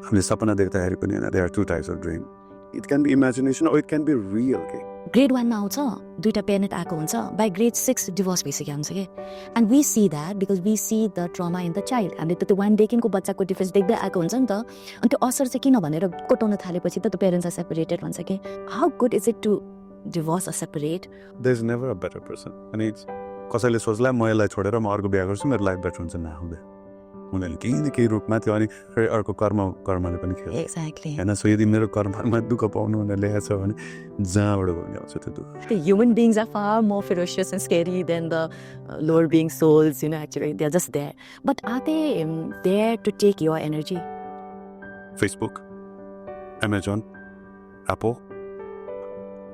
हामीले सपना देख्दाखेरि पनि हैन, there are two types of dream. It can be imagination or it can be real. Okay? Grade 1 मा आउँछ दुईटा पेरेन्ट आएको हुन्छ बाई ग्रेड 6 डिभोर्स भइसक्यो हुन्छ कि and we see that because we see the trauma in the child हामीले त त्यो 1 डेदेखिको बच्चाको डिफरेन्स देख्दै आएको हुन्छ नि त अनि त्यो असर चाहिँ किन भनेर कोटाउन थालेपछि त पेरेन्ट्स आर सेपरेटेड भन्छ कि how good is it to divorce or separate There's never a better person. अनि कसैले सोच्ला म यसलाई छोडेर म अर्को बिहा गर्छु मेरो लाइफ बेटर हुन्छ नहुँदै उनीहरूले केही न केही रूपमा त्यो अनि फेरि अर्को कर्मले पनि खेल्छ एक्ज्याक्टली होइन सो यदि मेरो कर्ममा दुःख पाउनु भनेर लेखेको छ भने जहाँबाट पनि आउँछ त्यो दुःख The human beings are far more ferocious and scary than the lower being souls, you know, actually. They're just there. But are they there to take your energy? Facebook, Amazon, Apple,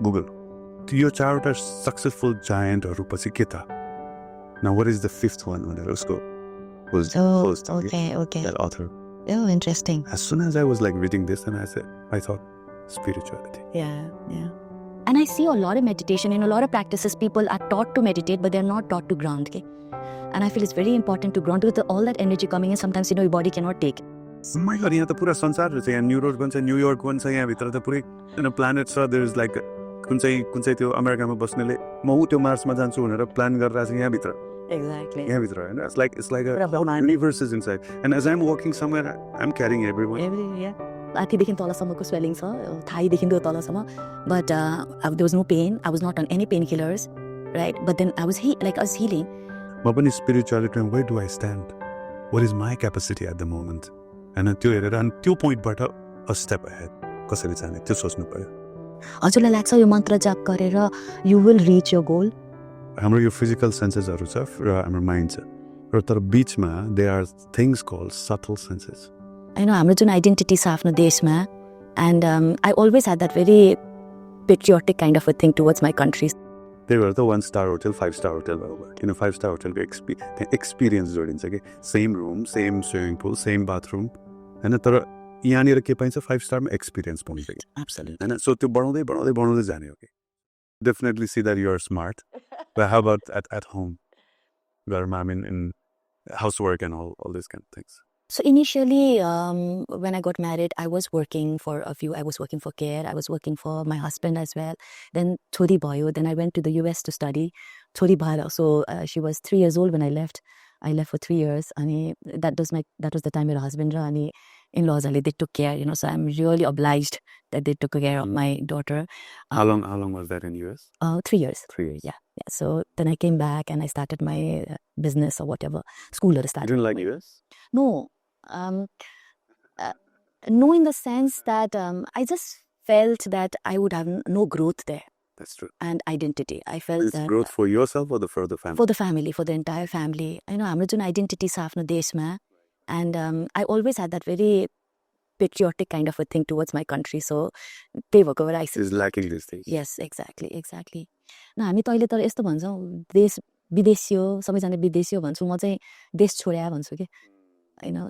Google. यो चारवटा successful जायन्टहरू पछि के त Now what is the fifth one भनेर उसको Okay. that author. Oh, interesting. As soon as I was like reading this and I thought spirituality. Yeah. And I see a lot of meditation in a lot of practices. People are taught to meditate, but they're not taught to ground. Okay? And I feel it's very important to ground because all that energy coming in, sometimes, your body cannot take. My God, यहाँ त पुरा संसार रहेछ यहाँ New York पनि छ New York पनि छ यहाँ भित्र त पुरै प्लानेट छ देयर इज लाइक कुन चाहिँ त्यो अमेरिकामा बस्नेले म ऊ त्यो मार्समा जान्छु भनेर प्लान गरिरहेको छ यहाँ भित्र Exactly. यहाँ भित्र हैन it's like a whole universe is inside and as I'm walking somewhere I'm carrying everyone. Athidekhi तलसम्मको swelling छ थाइदेखि तलसम्म but there was no pain. I was not on any painkillers, right? But then I was healing. म पनि spirituality where do I stand? What is my capacity at the moment? And त्यो हेरेर अनि त्यो पोइन्टबाट a step ahead कसरी जाने त्यो सोच्नु पर्यो हजुरलाई लाग्छ यो मन्त्र जाप गरेर you will reach your goal? हाम्रो यो फिजिकल सेन्सेसहरू छ र हाम्रो माइन्ड छ र तर बिचमा there are things called subtle senses. I know हाम्रो जुन आइडेन्टिटी छ आफ्नो देशमा and I always had that very patriotic kind of a thing towards my country. त्यही भएर त 1-star होटल 5-star होटल भयो किन 5-star होटलको एक्सपिरियन्स जोडिन्छ कि same room same swimming pool same bathroom होइन तर यहाँनिर के पाइन्छ 5-starमा एक्सपिरियन्स पाउँछ कि Absolutely. होइन सो त्यो बढाउँदै जाने हो कि definitely see that you are smart but how about at home I mean in housework and all these kind of things. So initially, when I got married, I was working for I was working for care, I was working for my husband as well. Then Thodi Boyo, then I went to the US to study. Thodi Bhara, so she was 3 years old when I left. I left for 3 years. And that was the time my husband and in-laws, they took care, so I'm really obliged that they took care of my daughter. How long was that in US? 3 years. 3 years. Yeah. So then I came back and I started my business or whatever. School started. You didn't like US? No. No, in the sense that I just felt that I would have no growth there. That's true. And identity. I felt Is that growth for yourself or for the family? For the family, for the entire family. I know हाम्रो जुन identity छ आफ्नो देशमा and I always had that very patriotic kind of a thing towards my country. So त्यही भएको भएर I is lacking these things. Yes, exactly. न हामी त अहिले त यस्तो भन्छौँ देश विदेशी हो सबैजना विदेशी हो भन्छौँ म चाहिँ देश छोड्या भन्छु के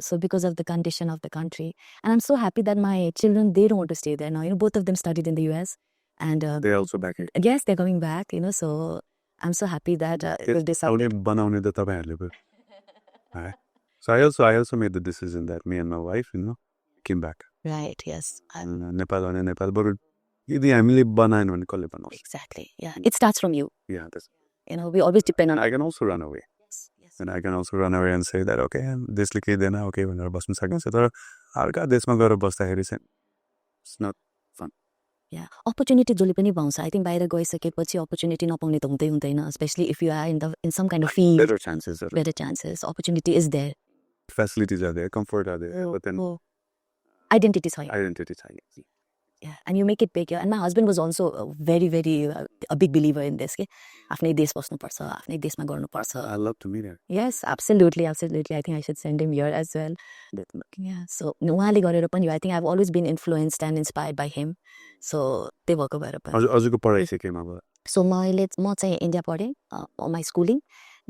so because of the condition of the country and I'm so happy that my children they don't want to stay there now both of them studied in the US and they're also back here. Yes, they're coming back so I'm so happy that बनाउने त तपाईहरुले भयो so I also made the decision that me and my wife came back. Right, yes. Nepal बरु यदि हामीले बनाएन भने कसले बनाउँछ? Exactly. Yeah, it starts from you. Yeah, that's we always depend on I can also run away. Yes. And I can also run away and say that okay देशले केही then okay भनेर बस्न सकिन्छ तर अर्का देशमा गएर बस्दाखेरि चाहिँ it's not fun. Yeah, opportunity जसले पनि पाउँछ I think बाहिर गइसकेपछि opportunity नपाउने त हुँदैन especially if you are in some kind of field. Better chances. Opportunity is there. Facilities are there, comfort are there, but then identity छैन. Yeah, and you make it big. And my husband was also very, very a big believer in this. आफ्नै देश बस्नुपर्छ, आफ्नै देशमा गर्नुपर्छ. I love to meet him. Yes, absolutely. I think I should send him here as well. Yeah, so उहाँले गरेर पनि I think I've always been influenced and inspired by him. So त्यही भएको भएर पनि. हजुरको पढाइ चाहिँ केमा भयो? So म चाहिँ इन्डिया पढेँ my schooling.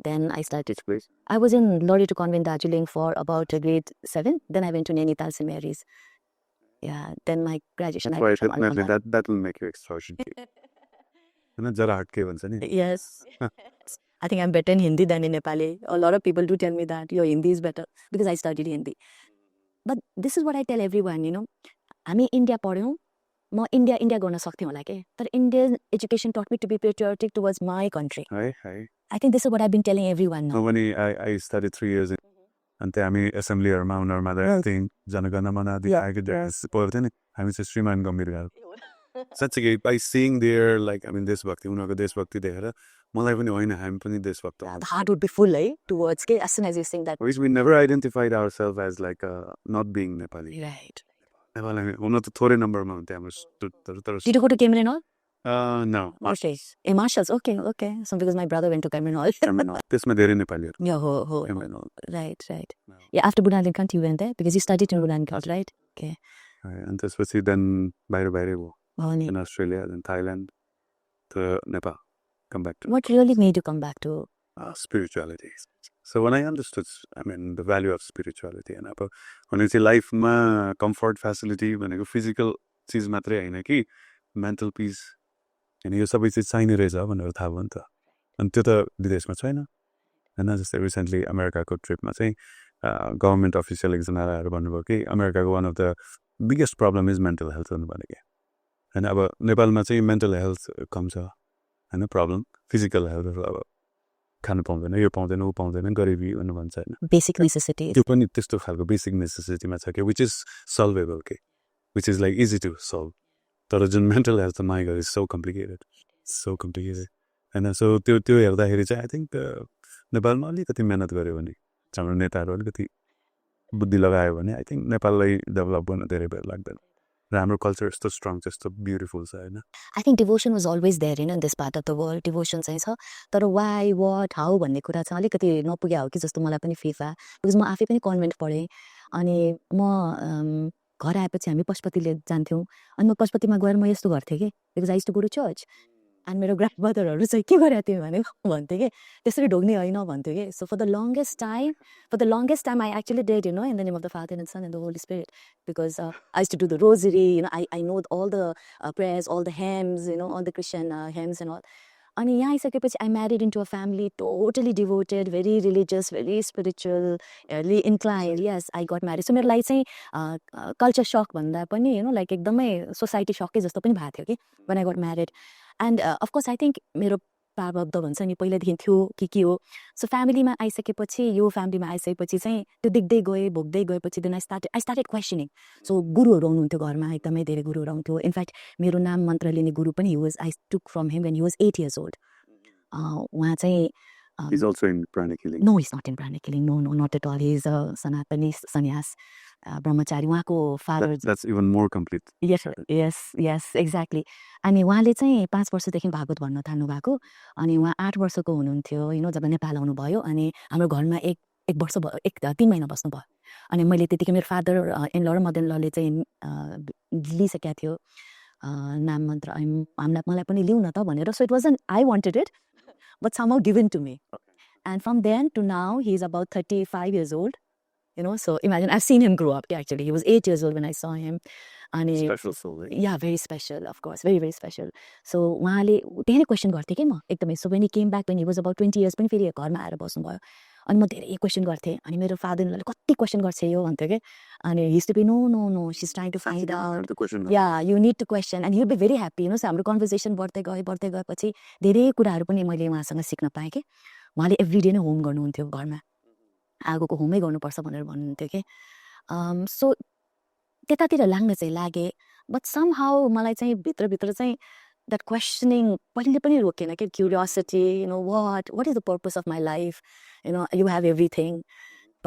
Then I started. I was in Lorito Convent, Darjeeling for about grade 7. Then I went to Nainital St. Mary's. Yeah, then my graduation. That's why that will make you extraordinary. जरा हटके भन्छ नि. Yes. I think I'm better in Hindi than in Nepali. A lot of people do tell me that your Hindi is better because I studied Hindi. but this is what I tell everyone, you know, हामी India पढ्यौँ म India गर्न सक्थेँ होला के तर Indian education taught me to be patriotic towards my country. I think this is what I've been telling everyone now. When I studied 3 years and हामी एसेम्ब्लीहरुमा उनीहरुमा thing Jana Gana Mana आदि आएको पढ्थ्यो थियो नि हामी चाहिँ श्रीमान गम्भीर साँच्चै by seeing their like I mean देशभक्ति उनीहरुको देशभक्ति देखेर मलाई पनि होइन हामी पनि देशभक्त The heart would be full towards के as soon as you sing that. We never identified ourselves as like not being Nepali. Right. Nepali हुन त थोरै नम्बरमा हुन्थ्यो हाम्रो तर Did you go to Cameron Hall? No. Okay. Marshals. Okay. So because my brother went to Cameron Hall. त्यसमा धेरै नेपालीहरु Yeah, ho. Right. Yeah, after Bunan Kant you went there because you studied in Bunan Kant, right? Okay. And त्यसपछि then बाहिर भयो in Australia, then Thailand, to Nepal. Come back to What really made you come back to spirituality? So when I understood, I mean, the value of spirituality, and when you say life ma comfort facility, when you physical cheese matre haina ki mental peace, and you sabai chीज चाहिने रहेछ भनेर थाहा भयो नि त अनि त्यो त विदेशमा छैन हैन जस्तै रिसेन्टली अमेरिकाको ट्रिपमा चाहिँ गभर्नमेन्ट अफिसियल एकजना आएर भन्नुभयो कि अमेरिकाको one of the biggest problem is mental health भन्नु भने हैन अब नेपालमा चाहिँ मेन्टल हेल्थ कम छ हैन प्रब्लम फिजिकल हेल्थ अब खानु पाउँदैन यो पाउँदैन उ पाउँदैन गरिबी भन्नु भन्छ हैन बेसिक नेसेसिटी त्यो पनि त्यस्तो खालको बेसिक नेसेसिटीमा छ के व्हिच इज सल्भेबल के which is like easy to solve तर जुन mental health my God is so complicated Hahn so त्यो हेर्दाखेरि चाहिँ आई थिंक नेपालमा अलिकति मेहनत गर्यो भने हाम्रो नेताहरू अलिकति बुद्धि लगायो भने आई थिंक नेपाललाई डेभलप गर्न धेरै बेर लाग्दैन र हाम्रो कल्चर यस्तो स्ट्रङ छ यस्तो ब्युटिफुल छ हैन I think devotion was always there in this part of the world devotion चाहिँ छ तर वाइ व्हाट हाउ भन्ने कुरा चाहिँ अलिकति नपुग्या हो कि जस्तो मलाई पनि फिल भयो बिकज म आफै पनि कन्भेन्ट पढेँ अनि म घर आएपछि हामी पशुपतिले जान्थ्यौँ अनि म पशुपतिमा गएर म यस्तो गर्थेँ कि because I used to go to church अनि मेरो ग्रान्ड मदरहरू चाहिँ के गरेको थियो भने भन्थ्यो कि त्यसरी ढोग्ने होइन भन्थ्यो कि so for the longest time I actually did you know in the name of the Father and Son and the Holy Spirit because I used to do the rosary you know I know all the prayers all the hymns you know all the Christian hymns and all अनि यहाँ आइसकेपछि I married into a family totally devoted very religious very spiritually inclined yes I got married सो मेरो लागि चाहिँ culture सक भन्दा पनि you know like एकदमै सोसाइटी सकै जस्तो पनि भएको थियो कि when I got married and of course I think मेरो प्रारब्ध भन्छ नि पहिलादेखि थियो के हो सो फ्यामिलीमा आइसकेपछि यो फ्यामिलीमा आइसकेपछि चाहिँ त्यो देख्दै गएँ भोग्दै गएपछि देन आई स्टार्टेड क्वेसनिङ सो गुरुहरू आउनुहुन्थ्यो घरमा एकदमै धेरै गुरुहरू आउँथ्यो इनफ्याक्ट मेरो नाम मन्त्र लिने गुरु पनि I took from him when he was 8 years old उहाँ चाहिँ He's also in Pranic healing. No, he's not in Pranic healing. No, not at all. He's a Sanatani sannyas, brahmachari. उहाँको father. That's even more complete. Yes, exactly. अनि उहाँले चाहिँ 5 वर्षदेखि भागवत भन्न थाल्नु भएको अनि उहाँ 8 वर्षको हुनुहुन्थ्यो यु नो जब नेपाल आउनुभयो अनि हाम्रो घरमा एक वर्ष भयो 3 महिना बस्नुभयो अनि मैले त्यतिकै मेरो फादर इन ल र मदर इन लले चाहिँ लिइसकेको थियो नाम मन्त्र मलाई पनि लिउँ न त भनेर so it wasn't I wanted it but somehow given to me. And from then to now, he's about 35 years old. You know, so imagine, I've seen him grow up, actually. He was 8 years old when I saw him. And Special soul, right? Yeah, very special, of course. Very, very special. So, उहाँले धेरै question गर्थेँ कि म एकदमै सो when he came back, when he was about 20 years, पनि फेरि घरमा आएर बस्नुभयो अनि म धेरै क्वेसन गर्थेँ अनि मेरो फादरले कति क्वेसन गर्छ यो भन्थ्यो कि अनि he used to be no she's trying to find out yeah you need to question and he'll be very happy you know so हाम्रो कन्भर्सेसन बढ्दै गएपछि धेरै कुराहरू पनि मैले उहाँसँग सिक्न पाएँ कि उहाँले एभ्रीडे नै होम गर्नुहुन्थ्यो घरमा आगोको होमै गर्नुपर्छ भनेर भन्नुहुन्थ्यो कि सो त्यतातिर लाग्न चाहिँ लागे बट समहाउ मलाई चाहिँ भित्रभित्र चाहिँ that questioning पहिले पनि रोकेन कि curiosity you know what is the purpose of my life you know you have everything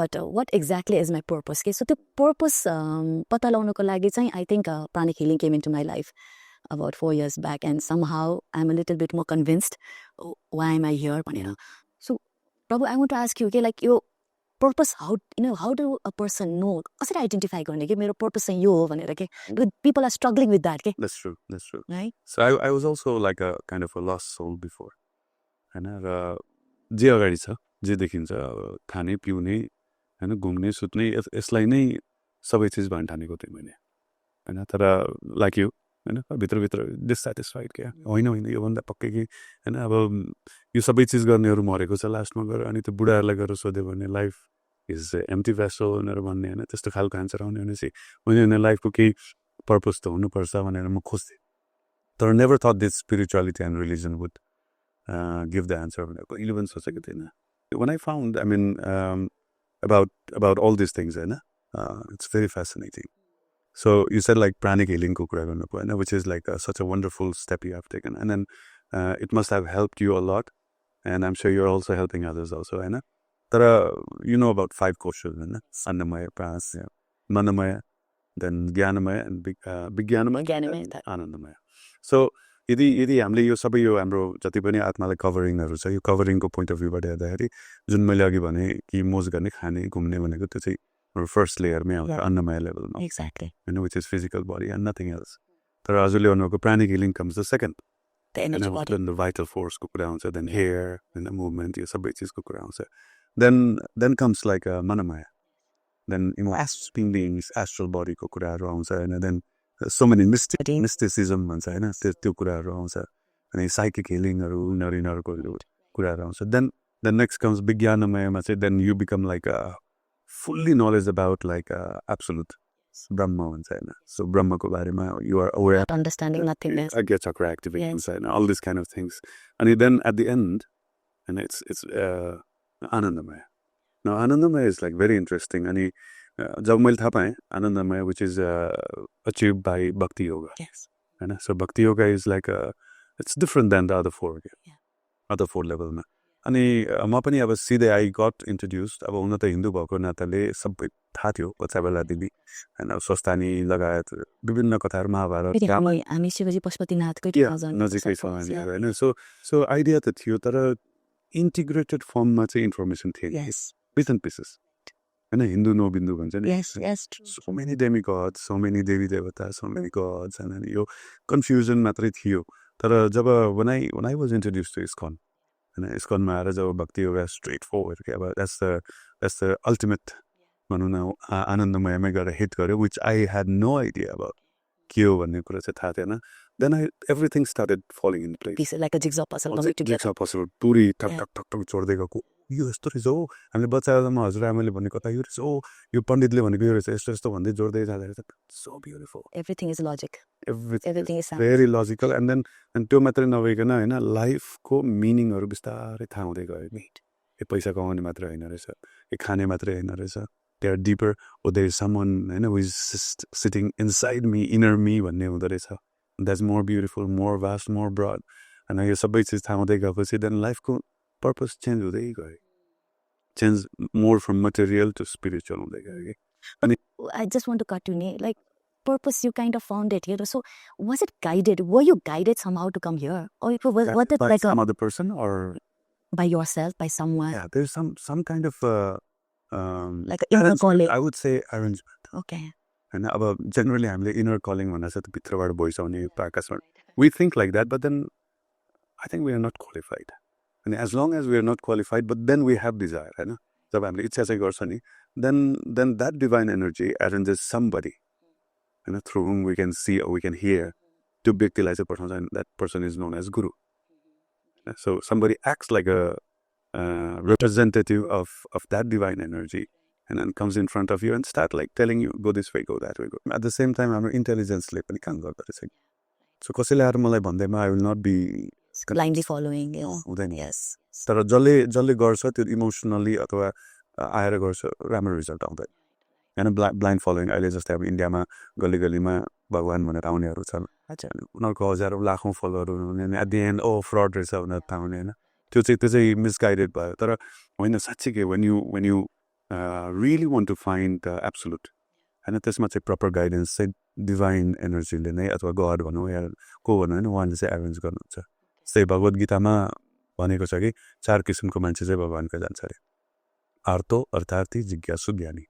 but what exactly is my purpose okay so the purpose पत्ता लगाउनको लागि चाहिँ I think pranic healing came into my life about 4 years back and somehow I'm a little bit more convinced why am I here भनेर so Prabhu I want to ask you okay like your purpose how do a person know कसरी identify गर्ने कि मेरो purpose चाहिँ यो हो भनेर के people are struggling with that okay that's true right so I was also like a kind of a lost soul before हैन र जे अगाडि छ जे देखिन्छ खाने पिउने हैन घुम्ने सुत्ने यसलाई नै सबै चीज भन्न ठानेको थिएँ मैले हैन तर लाइक यु हैन भित्र डिसस्याटिस्फाइड के होइन यो भन्दा पक्कै कि हैन अब यो सबै चीज गर्नेहरू मरेको छ लास्टमा गएर अनि त्यो बुढाहरूलाई गएर सोध्यो भने लाइफ इज एम्प्टी भेसल भनेर भन्ने होइन त्यस्तो खालको एन्सर आउने भनेपछि उनीहरूले लाइफको केही पर्पस त हुनुपर्छ भनेर म खोज्थेँ तर never that this spirituality end religion would give the answer भनेर कहिले पनि सोचेको थिएन when I found I mean about all these things होइन it's very fascinating so you said like pranic healing ko kura garnuko होइन which is like such a wonderful step you have taken and then it must have helped you a lot and I'm sure you're also helping others also होइन तर you know about 5 koshes होइन annamaya prasya manamaya then ज्ञानमय and विज्ञानमय आनन्दमय so यदि हामीले यो सबै यो हाम्रो जति पनि आत्मालाई कभरिङहरू छ यो कभरिङको पोइन्ट अफ भ्यूबाट हेर्दाखेरि जुन मैले अघि भने कि मोज गर्ने खाने घुम्ने भनेको त्यो चाहिँ हाम्रो फर्स्ट लेयरमै आउँछ अन्नमय लेभलमा होइन which is physical body and nothing else तर हजुरले भन्नुभएको pranic healing comes the second vital फोर्सको कुरा आउँछ देन हेयर होइन मुभमेन्ट यो सबै चिजको कुरा आउँछ देन कम्स लाइक मनमय देन फिलिङ्स एस्ट्रल बडीको कुराहरू आउँछ होइन देन so many mysticism भन्छ होइन त्यो कुराहरू आउँछ अनि साइकिक हिलिङहरू यिनीहरूको कुराहरू आउँछ देन नेक्स्ट कम्स विज्ञानमयमा चाहिँ then you become like fully knowledge about like absolute Brahma भन्छ होइन सो ब्रह्मको बारेमा you are aware understanding nothingness Ajna chakra activate हुन्छ होइन all this kind of things अनि देन एट द एन्ड होइन इट्स आनन्दमय न आनन्दमय इज लाइक भेरी इन्ट्रेस्टिङ अनि जब मैले थाहा पाएँ आनन्दमय विच इज अचिभ बाई भक्ति योगा होइन सो भक्ति yoga is like it's different then the other four लेभलमा अनि म पनि अब सिधै आई गट इन्ट्रोड्युस्ड अब हुन त हिन्दू भएको नाताले सबै थाहा थियो कक्षा बेला दिदी होइन स्वस्थानी लगायत विभिन्न कथाहरू महाभारत हामी शिवजी पशुपतिनाथकै नजिकै छ होइन सो आइडिया त थियो तर इन्टिग्रेटेड फर्ममा चाहिँ इन्फर्मेसन थियो बिट्स एन्ड पिसेस होइन हिन्दू नो बिन्दु भन्छ नि so many demigods so many देवी देवता सो मेनी गड्स होइन यो कन्फ्युजन मात्रै थियो तर जब when I was introduced to ISKCON होइन इस्कनमा आएर जब भक्ति योगा स्ट्रेट फरवर्ड के अब द्याट्स द अल्टिमेट भनौँ न आनन्दमयमै गएर हिट गर्यो which I had no idea about के हो भन्ने कुरा चाहिँ थाहा थिएन then everything started falling in place like a jigsaw puzzle पुरी ठक ठक ठक ठक जोड्दै गएको यो यस्तो रहेछ हो हामीले बच्चा बेलामा हजुरआमाले भनेको कथा यो रहेछ हो यो पण्डितले भनेको यो रहेछ यस्तो यस्तो भन्दै जोड्दै जाँदा रहेछ so beautiful everything is logic everything is very logical and then त्यो मात्रै नभइकन होइन लाइफको मिनिङहरू बिस्तारै थाहा हुँदै गयो नि यो पैसा कमाउने मात्रै होइन रहेछ यो खाने मात्रै होइन रहेछ they are deeper oh there is someone होइन who is sitting inside me inner me भन्ने हुँदो रहेछ that's more beautiful more vast more broad होइन यो सबै चिज थाहा हुँदै गएपछि देन लाइफको पर्पस चेन्ज हुँदै गयो change more from material to spiritual हुँदै गयो कि अनि I just want to cut you near like purpose you kind of found it here so was it guided were you guided somehow to come here or was it by like some other person or by yourself by someone yeah there's some kind of like inner calling I would say arrangement okay and about generally हामीले inner calling भन्दा चाहिँ भित्रबाट voice आउने आकाशबाट we think like that but then I think we are not qualified and as long as we are not qualified but then we have desire होइन जब हामीले इच्छा चाहिँ गर्छ नि then that divine energy arranges somebody होइन through whom we can see or we can hear त्यो व्यक्तिलाई चाहिँ पठाउँछ and that person is known as guru so somebody acts like a representative of that divine energy and then comes in front of you and start like telling you go this way go that way go at the same time हाम्रो इन्टेलिजेन्सले पनि काम गर्दो रहेछ सो कसैले आएर मलाई भन्दैमा I will not be blindly following हुँदैन yes तर जसले गर्छ त्यो इमोसनली अथवा आएर गर्छ राम्रो रिजल्ट आउँदैन होइन ब्लाइन्ड फलोइङ अहिले जस्तै अब इन्डियामा गल्ली गल्लीमा भगवान् भनेर आउनेहरू छन् उनीहरूको हजारौँ लाखौँ फलोहरू हुने at the end oh fraud रहेछ भनेर थाहा हुने होइन त्यो चाहिँ मिसगाइडेड भयो तर होइन साँच्चीकै when you really want to find the absolute होइन त्यसमा चाहिँ प्रपर गाइडेन्स चाहिँ डिभाइन एनर्जीले नै अथवा गड भनौँ या को भनौँ होइन उहाँले चाहिँ एरेन्ज गर्नुहुन्छ जस्तै भगवद् गीतामा भनेको छ कि 4 किसिमको मान्छे चाहिँ भगवान्को जान्छ अरे आर्तो अर्थार्थी जिज्ञासु ज्ञानी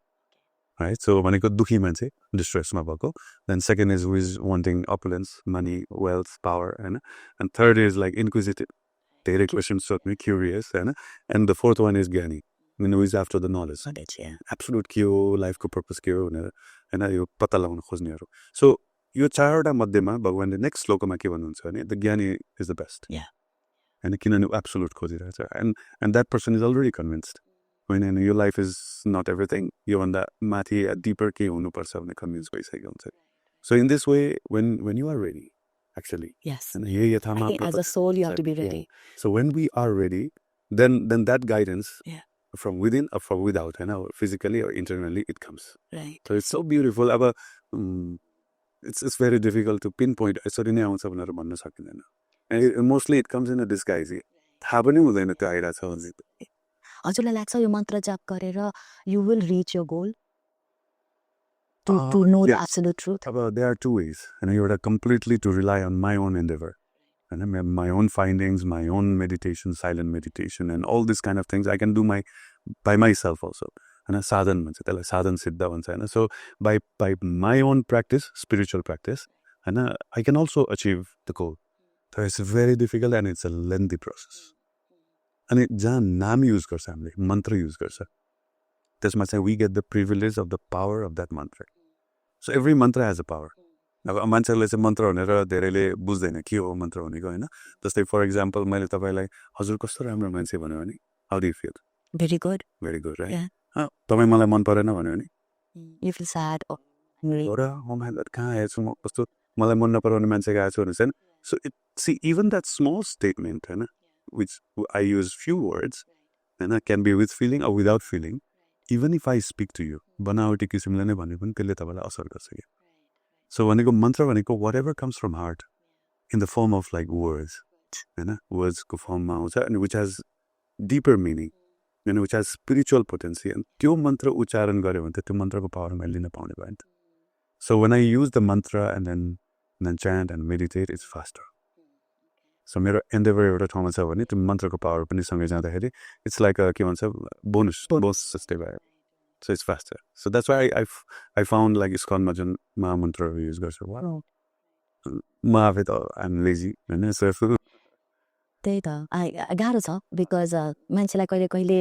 राइट सो भनेको दुखी मान्छे डिस्ट्रेसमा भएको then second is who is wanting opulence money wealth power होइन and third is like inquisitive धेरै क्वेसन्स सोध्ने क्युरियस होइन and the fourth one is ज्ञानी who is after the knowledge absolute के हो लाइफको पर्पस के हो भनेर होइन यो पत्ता लगाउन खोज्नेहरू सो यो 4वटा मध्येमा भगवान्ले नेक्स्ट श्लोकमा के भन्नुहुन्छ भने द ज्ञानी इज द बेस्ट होइन किनभने एब्सोल्युट खोजिरहेछ and that person is already convinced होइन यो लाइफ इज नट एभ्रिथिङ योभन्दा माथि डिपर केही हुनुपर्छ भन्ने कन्भिन्स भइसकेको हुन्छ so in this way when you are ready actually Yes. and here I think as a soul you have to be ready. So when we are ready then that guidance Yeah. from within or from without or physically or internally it comes. Right. So it's so beautiful. It's very difficult to pinpoint यसरी नै आउँछ भनेर भन्न सकिँदैन and mostly it comes in a disguise थाहा पनि हुँदैन त्यो आइरहेछ भने हजुरलाई लाग्छ यो मन्त्र जाप गरेर you will reach your goal to know the absolute truth? There are two ways and you're completely to rely on my own endeavor and my own findings, my own meditation, silent meditation and all these kind of things I can do by myself also and sadhan bhन्छ त्यसलाई sadhan siddha भन्छ हैन so by my own practice, spiritual practice and I can also achieve the goal. So it's very difficult and it's a lengthy process. अनि जहाँ नाम use गर्छ हामीले मन्त्र use गर्छ त्यसमा चाहिँ we get the privilege of the power of that mantra. So every mantra has a power. अब मान्छेहरूले चाहिँ मन्त्र भनेर धेरैले बुझ्दैन के हो मन्त्र भनेको होइन जस्तै फर इक्जाम्पल मैले तपाईँलाई हजुर कस्तो राम्रो मान्छे भन्यो भने how do you feel Very good. Right तपाईँ मलाई मन परेन भन्यो भने You feel sad or angry. हो र म कहाँ आएछु म कस्तो मलाई मन नपराउने मान्छे गएको छु भने चाहिँ सो see even that small statement होइन which I use few words and can be with feeling or without feeling even if I speak to you बनावटी किसिमले नै भने पनि त्यसले तपाईँलाई असर गर्छ कि so भनेको मन्त्र भनेको whatever comes from heart in the form of like words होइन words को फर्ममा आउँछ and which has deeper meaning and which has spiritual potency and त्यो मन्त्र उच्चारण गर्यो भने त त्यो मन्त्रको पावर मैले लिन पाउने भयो नि त so when I use the mantra and then chant and meditate it's faster. So मेरो endeavor एउटा ठाउँमा छ भने त्यो मन्त्रको पावर पनि सँगै जाँदाखेरि it's like a के भन्छ bonus जस्तै भयो so it's faster. So that's why I found like ISKCON-मा जुन महामन्त्रहरू युज गर्छु म आफै त I'm lazy होइन so त्यही त गाह्रो छ बिकज मान्छेलाई कहिले कहिले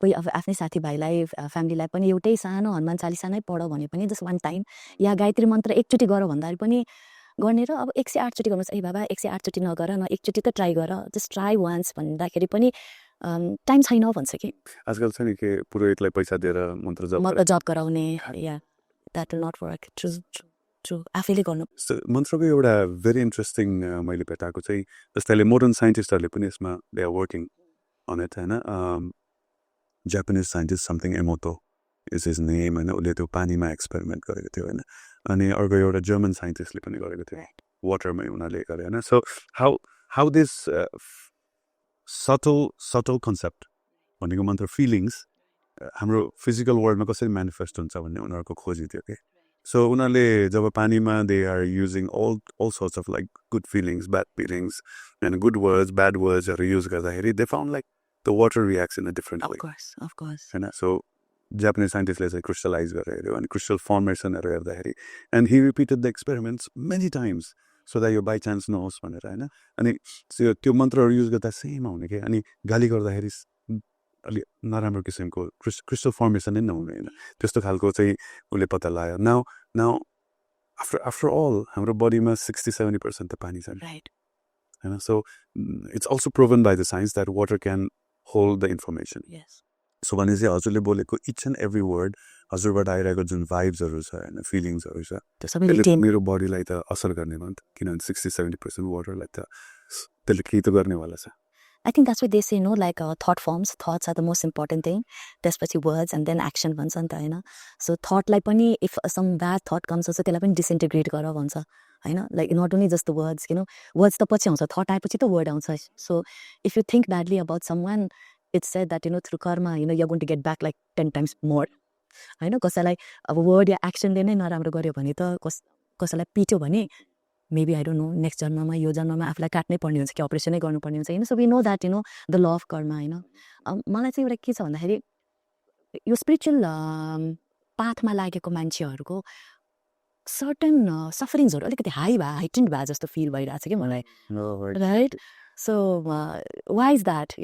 कोही अब आफ्नै साथीभाइलाई फ्यामिलीलाई पनि एउटै सानो हनुमान चालिसा नै पढ भने पनि जस्ट वान टाइम या गायत्री मन्त्र एकचोटि गर भन्दाखेरि पनि गर्ने र अब 108 चोटि गर्नुहोस् ए बाबा 108 चोटि नगर न एकचोटि त ट्राई गर जस्ट ट्राई वान्स भन्दाखेरि पनि टाइम छैन भन्छ कि आजकल छ नि के पुरोहितलाई पैसा दिएर मन्त्र जप गराउने या that will not work true आफैले गर्नु मन्त्रको एउटा भेरी इन्ट्रेस्टिङ मैले भेटाएको चाहिँ जस्तै मोडर्न साइन्टिस्टहरूले पनि यसमा they are working on it होइन Japanese scientist something Emoto is his name होइन उसले त्यो पानीमा एक्सपेरिमेन्ट गरेको थियो होइन अनि अर्को एउटा जर्मन साइन्टिस्टले पनि गरेको थियो वाटरमै उनीहरूले गरे होइन so how this subtle concept भनेको मन्त्र फिलिङ्स हाम्रो फिजिकल वर्ल्डमा कसरी म्यानिफेस्ट हुन्छ भन्ने उनीहरूको खोजी थियो कि सो उनीहरूले जब पानीमा they are using all sorts of like good feelings, bad feelings and good words, bad wordsहरू युज गर्दाखेरि they found like the water reacts in a different way of course होइन सो जापानिज साइन्टिस्टले चाहिँ crystallise गरेर हेऱ्यो अनि crystal फर्मेसनहरू हेर्दाखेरि and he repeated the experiments many times so that yo by chance नहोस् भनेर होइन अनि त्यो मन्त्रहरू युज गर्दा सेम आउने कि अनि गाली गर्दाखेरि अलि नराम्रो किसिमको क्रिस्टल फर्मेसन नै नहुने होइन त्यस्तो खालको चाहिँ उसले पत्ता लगायो नाउ आफ्टर अल हाम्रो बडीमा 60-70% त पानी छ होइन so it's also proven by the signs that water can hold the information सो भने चाहिँ हजुरले बोलेको इच एन्ड एभ्री वर्ड हजुरबाट आइरहेको जुन भाइब्सहरू छ होइन फिलिङ्सहरू छ त्यसले मेरो बडीलाई त असर गर्ने भयो नि त किनभने 60-70% वाटरलाई त त्यसले केही त गर्नेवाला छ I think that's why they say, no, like thought forms. Thoughts are the most important thing. त्यसपछि words and then action भन्छ नि त होइन सो थटलाई पनि if some bad thought comes also त्यसलाई पनि disintegrate गर भन्छ होइन like not only just the words words त पछि आउँछ thought आएपछि त word आउँछ so if you think badly about someone it's said that through karma you're going to get back like 10 times more होइन कसैलाई अब word या actionले नै नराम्रो गर्यो भने त कसैलाई पिट्यो भने maybe I don't know next जन्ममा यो जन्ममा आफूलाई काट्नै पर्ने हुन्छ कि अपरेसनै गर्नुपर्ने हुन्छ so we know that the law of karma मलाई चाहिँ एउटा के छ भन्दाखेरि यो स्पिरिचुअल पाथमा लागेको मान्छेहरूको सर्टन सफरिङ्सहरू अलिकति हाइटेन्ड भए जस्तो फिल भइरहेको छ कि मलाई right so why is that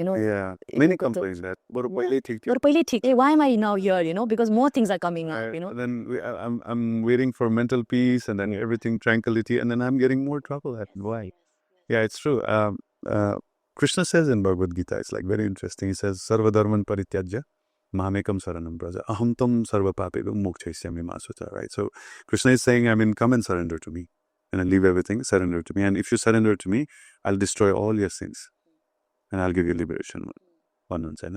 many complain that but पहिले ठीक why am I now here because more things are coming up then I'm waiting for mental peace and then everything tranquility and then I'm getting more trouble why it's true Krishna says in Bhagavad Gita it's like very interesting he says sarva dharman parityajya Mamekam saranam braja, aham tam sarva papebhyo mokshayasami ma sutta, right? So Krishna is saying, I mean, come and surrender to me. And leave everything, surrender to me. And if you surrender to me, I'll destroy all your sins. And I'll give you liberation.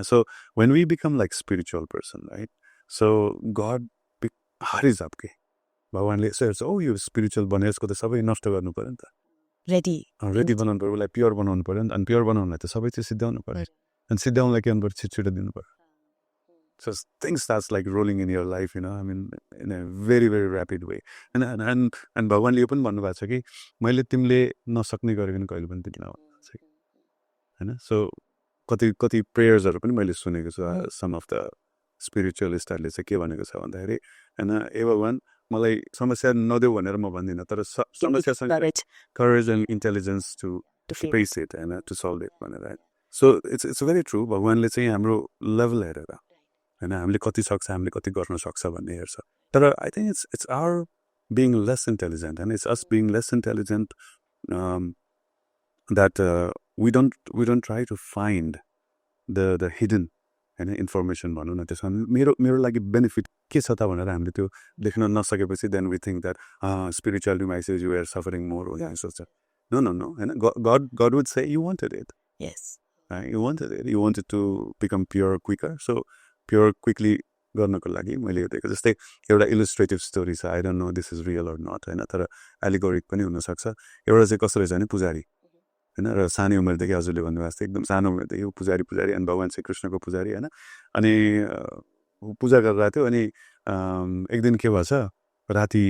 So when we become like spiritual person, right? So God, haris apke. भगवानले यसो ओ यो spiritual बने यसको त सबै नष्ट गर्नु पर्यो नि त रेडी बनाउनु पर्यो उसलाई प्योर बनाउनु पर्यो नि अनि प्योर बनाउनलाई त सबै चाहिँ सिद्धाउनु पर्यो अनि सिद्धाउनलाई के गर्नु पर्यो छिटो दिनु पर्यो So things starts like rolling in your life, I mean, in a very, very rapid way. And भगवानले यो पनि भन्नुभएको छ कि मैले तिमीले नसक्ने गरिकन कहिले पनि तिमीलाई भन्नु छ हैन सो कति प्रेयर्सहरु पनि मैले सुनेको छु सम अफ द स्पिरिचुअलिस्टहरुले चाहिँ के भनेको छ भन्दाखेरि हैन ए भगवान मलाई समस्या नदेऊ भनेर म भन्दिन तर समस्यासँग courage and intelligence to face it and to solve it भनेर So it's very true भगवानले चाहिँ हाम्रो लेभल हेरेर हैन हामीले कति सक्छ हामीले कति गर्न सक्छ भन्ने हेर्छ तर I think it's our being less intelligent and it's us being less intelligent that we don't try to find the hidden information भनौं न त्यसमा मेरो लागि बेनिफिट के छ त भनेर हामीले त्यो देख्न नसकेपछि then we think that spiritual devices you are suffering more or something no and God would say you wanted it yes you wanted to become pure quicker so pure quickly गर्नको लागि मैले यो देखेको जस्तै एउटा इलस्ट्रेटिभ स्टोरी छ I don't know this is real or not हैन तर allegoric पनि हुन सक्छ एउटा चाहिँ कसरी छ भने पुजारी हैन र सानो उमेरदेखि हजुरले भन्नुभएको जस्तै एकदम सानो उमेरदेखि पुजारी अनि भगवान श्री कृष्णको पुजारी हैन अनि पूजा गरिरहेको थियो अनि एक दिन के भएछ राति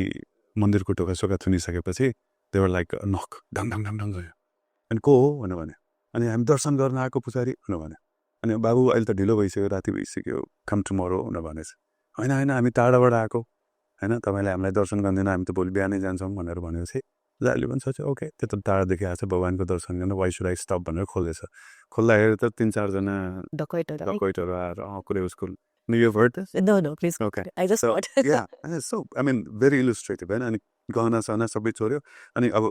मन्दिरको ढोका सोका थुनिसकेपछि दे वर लाइक नक ढङ ढङ ढङ ढङ गयो अनि को हो भने अनि हामी दर्शन गर्न आएको पुजारी भने अनि बाबु अहिले त ढिलो भइसक्यो राति भइसक्यो कम टुमरो भनेछ हैन हामी टाढाबाट आएको हैन तपाईले हामीलाई दर्शन गर्दैन हामी त भोलि बिहानै जान्छौं भनेर भनेपछि जाले पनि सोचे ओके त्यो त टाढादेखि आछ भगवानको दर्शन गर्न वाइ शुड आई स्टप भनेर खोलेछ खोल्दा हेर त 3-4 जना डकैटहरु आएर कुरै उसको You have heard this? No, please. Okay. I just thought. Yeah, so I mean very illustrative and गहना सना सबै चोर्यो अनि अब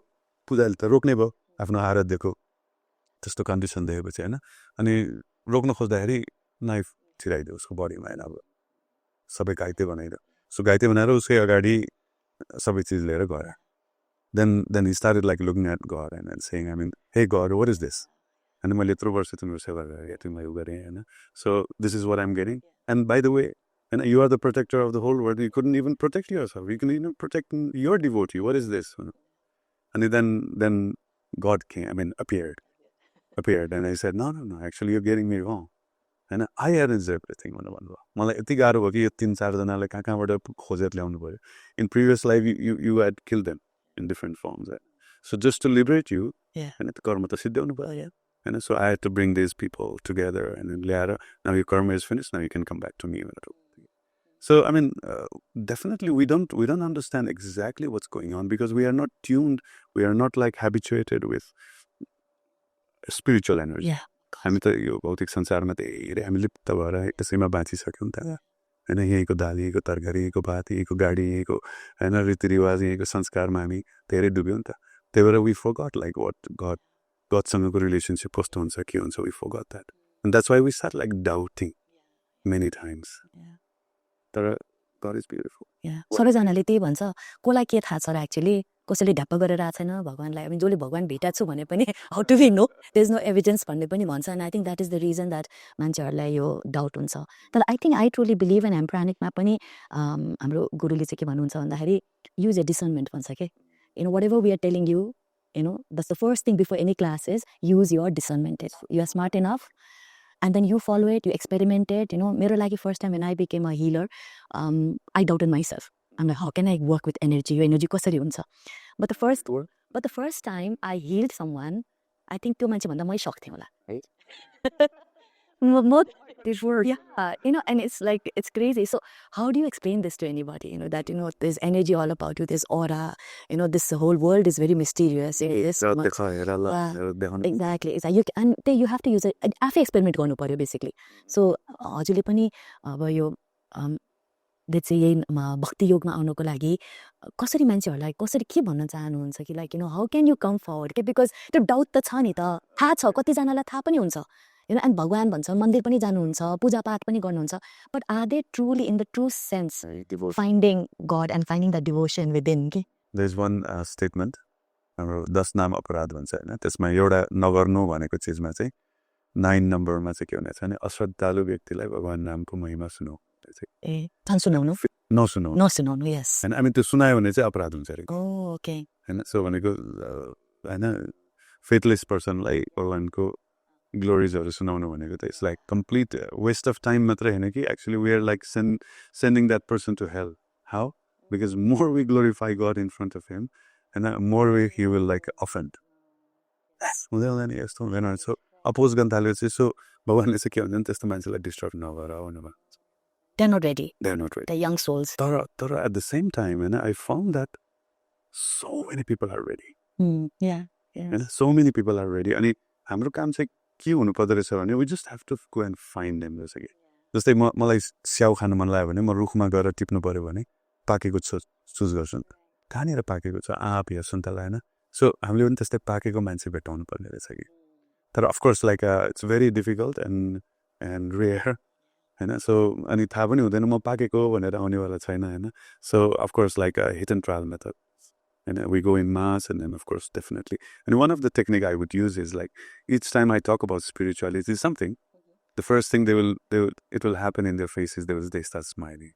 पूजाले त रोक्ने भयो आफ्नो हारत देखो त्यस्तो कन्डिसन देखेपछि हैन अनि रोक्न खोज्दाखेरि नाइफ छिराइदियो उसको बडीमा हैन अब सबै घाइते बनाइदियो सो घाइते बनाएर उसकै अगाडि सबै चीज लिएर गयो then he started like looking at God and saying I mean hey God what is this and मैले यत्रो वर्ष तिम्रो सेवा गरेँ तिमीलाई गरे हैन so this is what I'm getting and by the way and you are the protector of the whole world you couldn't even protect yourself you can even protect your devotee what is this and then God came I mean appeared and I said no actually you're getting me wrong and I arranged everything मलाई यति गाह्रो भयो कि यो 3-4 जनाले कहाँबाट खोजेर ल्याउनु पर्यो in previous life you had killed them in different forms so just to liberate you and the karma ta siddhyaunu paryo and so I had to bring these people together and then later now your karma is finished now you can come back to me so I mean definitely we don't understand exactly what's going on because we are not tuned we are not like habituated with spiritual energy हामी त यो भौतिक संसारमा धेरै हामी लिप्त भएर त्यसैमा बाँचिसक्यौं त हैन यहीको दाल यहीको तरकारी यहीको भात यहीको गाडी यहीको हैन रीतिरिवाज यहीको संस्कारमा हामी धेरै डुब्यौं त त्यही भएर we forgot like what Godसँगको रिलेसनशिप कस्तो हुन्छ के हुन्छ we forgot that and that's why we start like doubting many times तर God is beautiful सबैजनाले त्यही भन्छ कोलाई के थाहा छ र एक्चुअली कसैले ढ्याप्प गरेर आएको छैन भगवानलाई अनि जसले भगवान भेटाएको छु भने पनि how to we know there is no evidence भन्ने पनि भन्छ and I think that is the reason that मान्छेहरूलाई यो डाउट हुन्छ तर I think I truly believe in प्रानिकमा पनि हाम्रो गुरुले चाहिँ के भन्नुहुन्छ भन्दाखेरि युज ए डिसर्नमेन्ट भन्छ के whatever we are telling you that's the first thing before any class is use your discernment you are smart enough and then you follow it, you experiment it, मेरो लागि first time when I became a healer, I doubted myself. I'm like, how can I work with energy? Your energy कसरी हुन्छ? But the first time I healed someone, I think त्यो मान्छे भन्दा मै shock थिएँ होला. And it's like, it's crazy. So how do you explain this to anybody? That, there's energy all about you, there's aura, this whole world is very mysterious. Exactly. And you have to use it. आफै experiment गर्नु पर्यो basically. So हजुरले पनि अब यो let's say यही भक्ति योगमा आउनको लागि कसरी मान्छेहरूलाई कसरी के भन्न चाहनुहुन्छ कि like how can you come forward? Because त्यो डाउट त छ नि त थाहा छ कतिजनालाई थाहा पनि हुन्छ You know, and भगवान भन्छ मन्दिर पनि जानुहुन्छ पूजा पाठ पनि गर्नुहुन्छ but are they truly in the true sense finding God and finding the devotion within? Okay? There's one statement हाम्रो 10 नाम अपराध भन्छ हैन त्यसमा एउटा नगर्नु भनेको चिजमा चाहिँ 9 नम्बरमा चाहिँ के भनेछ भने अश्रद्धालु व्यक्तिलाई भगवान नामको महिमा सुनाऊ ए नसुनाउनु नसुनाउनु yes हैन हामी त्यो सुनायो भने चाहिँ अपराध हुन्छ अरे oh okay हैन सो भनेको हैन फेथलेस पर्सनलाई भगवानको ग्लोरिजहरु सुनाउनु भनेको त it's like complete waste of time मात्र हैन कि actually we are like sending that person to hell how because more we glorify God in front of him and more he will like offend हुँदैन नि यस्तो हुँदैन सो oppose गर्न थाल्यो चाहिँ सो भगवानले चाहिँ के भन्छ नि त्यस्तो मान्छेलाई डिस्टर्ब नगर भनेर they're not ready they're young souls तर at the same time and I found that so many people are ready yeah and so many people are ready अनि हाम्रो काम चाहिँ के हुनु पर्दो रहेछ भने we just have to go and find them रहेछ कि जस्तै मलाई स्याउ खान मन लाग्यो भने म रुखमा गएर टिप्नु पर्यो भने पाकेको चुज गर्छु कहाँनिर पाकेको छ आँप या सुन्तला हैन सो हामीले पनि त्यस्तै पाकेको मान्छे भेटाउनु पर्ने रहेछ कि तर of course like it's very difficult and rare हैन सो अनि थाहा पनि हुँदैन म पाकेको भनेर आउनेवाला छैन हैन so of course like hit and trial method and we go in mass and then of course definitely and one of the technique I would use is like each time I talk about spirituality something the first thing it will happen in their faces they start smiling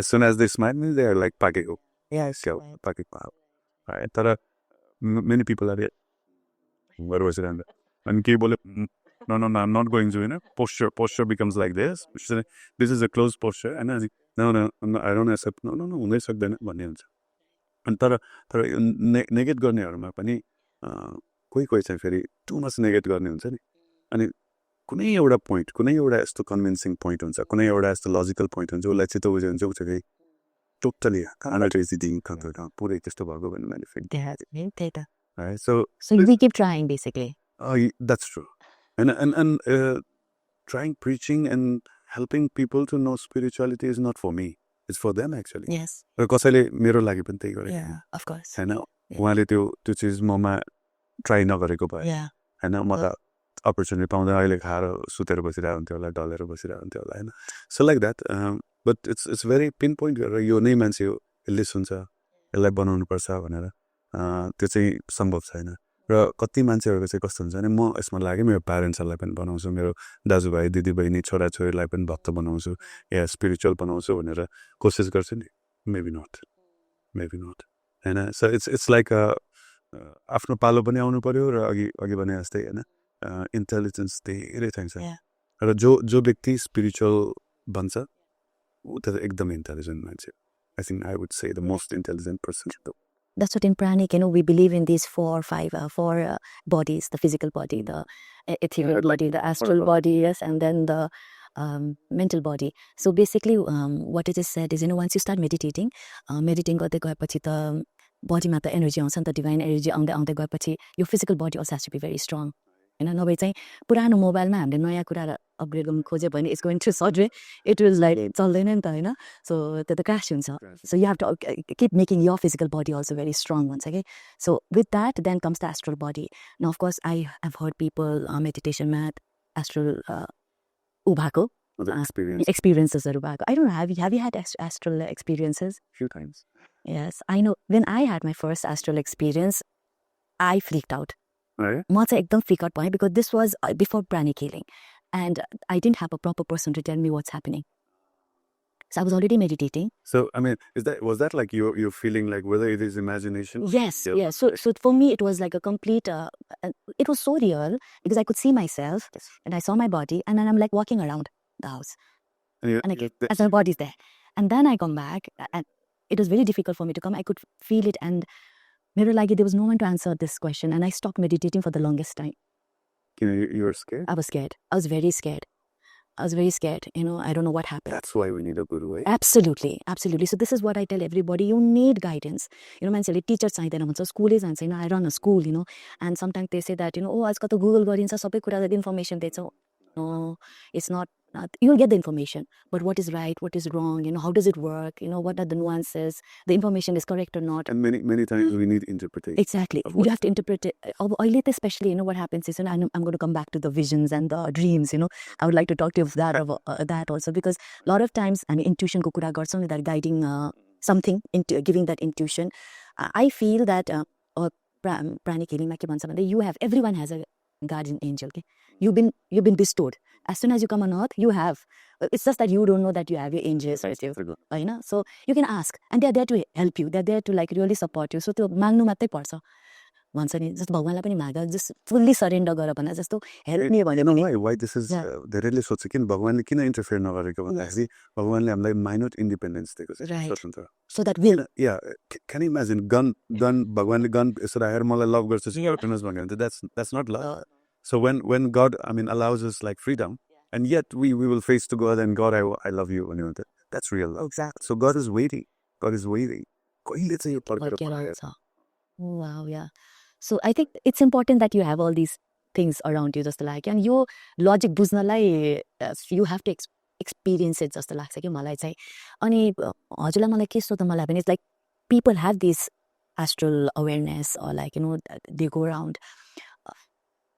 as soon as they smile they are like pakeko yes pakeko right tara many people are where was it and ke bole no I'm not going to posture becomes like this is a closed posture and no I don't accept no hunदै सक्दैन भन्ने हुन्छ अनि तर negate गर्नेहरुमा पनि कोही चाहिँ फेरि too much negate गर्ने हुन्छ नि अनि कुनै एउटा पोइन्ट कुनै एउटा यस्तो कन्भिन्सिङ पोइन्ट हुन्छ कुनै एउटा यस्तो लजिकल पोइन्ट हुन्छ उसलाई चित्त बुझ्यो भने चाहिँ उठेकै टोटली अनअट्रेसिङ कन्ट्रोल पुरै त्यस्तो भएको भन्ने मैले fill right so we keep trying basically that's true and trying preaching and helping people to know spirituality is not for me it's for them actually yes र कसैले मेरो लागि पनि त्यही गरे yeah of course हैन उहाँले त्यो चिज ममा ट्राई नगरेको भए हैन म त अपर्च्युनिटी पाउँदा अहिले खाएर सुतेर बसिरहेको हुन्थ्यो होला डलेर बसिरहेको हुन्थ्यो होला हैन so like that but it's very pinpoint गरेर यो नै मान्छे हो यसले सुन्छ यसलाई बनाउनु पर्छ भनेर त्यो चाहिँ सम्भव छैन र कति मान्छेहरुको चाहिँ कस्तो हुन्छ भने म यसमा लाग्यो मेरो प्यारेन्ट्सहरुलाई पनि बनाउँछु मेरो दाजुभाइ दिदीबहिनी छोराछोरीलाई पनि भक्त बनाउँछु या स्पिरिचुअल बनाउँछु भनेर कोसिस गर्छु नि मेबी नट हैन सो इट्स लाइक आफ्नो पालो पनि आउनु पर्यो र अघि भने जस्तै हैन इन्टेलिजेन्स धेरै चाहिन्छ र जो व्यक्ति स्पिरिचुअल बन्छ उ त एकदम इन्टेलिजेन्ट मान्छे I think I would say the most intelligent person. That's what in Pranic, we believe in these four bodies, the physical body, the ethereal body, the astral body, yes, and then the mental body. So basically, what it is said is, once you start meditating गर्दै गएपछि त बडीमा त energy आउँछ नि त divine energy आउँदै गएपछि यो physical body also has to be very strong हैन नभए चाहिँ पुरानो मोबाइलमा हामीले नयाँ कुरा अपग्रेड गर्न खोज्यो भने it's going to sort way it will like चल्दैन नि त हैन सो त्यो त क्रास हुन्छ so you have to keep making your physical body also very strong भन्छ कि so with that then comes the astral body न of course I have heard people मेडिटेसनमा एस्ट्रल ऊ भएको experiences भएको I don't know have you had astral experiences few times yes I know when I had my first astral experience I freaked out म चाहिँ एकदम freak out भएँ because this was before pranic healing and I didn't have a proper person to tell me what's happening so I was already meditating so I mean was that like you're feeling like whether it is imagination yes so for me it was like a complete it was so real because I could see myself and I saw my body and then I'm like walking around the house and as my body's there and then I come back and it was very difficult for me to come I could feel it and मेरो लागि there was no one to answer this question and I stopped meditating for the longest time you were scared I was scared I was very scared I don't know what happened that's why we need a guru right absolutely so this is what I tell everybody you need guidance मान्छेले Stitcher चाहिँदैन भन्छ स्कुलै जान्छ I run a school and sometimes they say that आजकल त Google गरिन्छ सबै कुरा information दिन्छ no it's not you'll get the information, but what is right, what is wrong, how does it work, what are the nuances, the information is correct or not. And many times we need interpretation. Exactly. You have to interpret it. Especially, what happens is, I'm going to come back to the visions and the dreams, I would like to talk to you of that also, because a lot of times, intuition ko kura garchhau, that guiding something, into giving that intuition. I feel that Pranic healing, everyone has a guardian angel. Okay? You've been bestowed. As soon as you come on earth, you have. It's just that you don't know that you have your angels. So you can ask, and they're there to help you. They're there to really support you. So to magnu mattai parcha. भन्छ नि जस्तो भगवानलाई पनि माग, just fully surrender गर भने जस्तो help me भन्यो why this is धेरैले सोच्छ किन भगवानले किन इन्टरफेयर नगरेको भन्दाखेरि भगवानले हामीलाई माइनर इन्डिपेन्डेन्स दिएको छ स्वतन्त्र. So that will can you imagine gun भगवानले गन यसो राखेर मलाई लभ गर्छ भन्यो that's not love. So when God allows us like freedom, and yet we will face to God and God I love you भन्यो भने that's real love. Exactly. So God is waiting कहिले चाहिँ यो पर्खेर. Wow, yeah. So I think it's important that you have all these things around you, just like, and your logic बुझ्नलाई you have to experience it, जस्तो लाग्छ कि मलाई चाहिँ. अनि हजुरलाई मलाई के सोध्नु मलाई भने, it's like people have this astral awareness, or like they go around.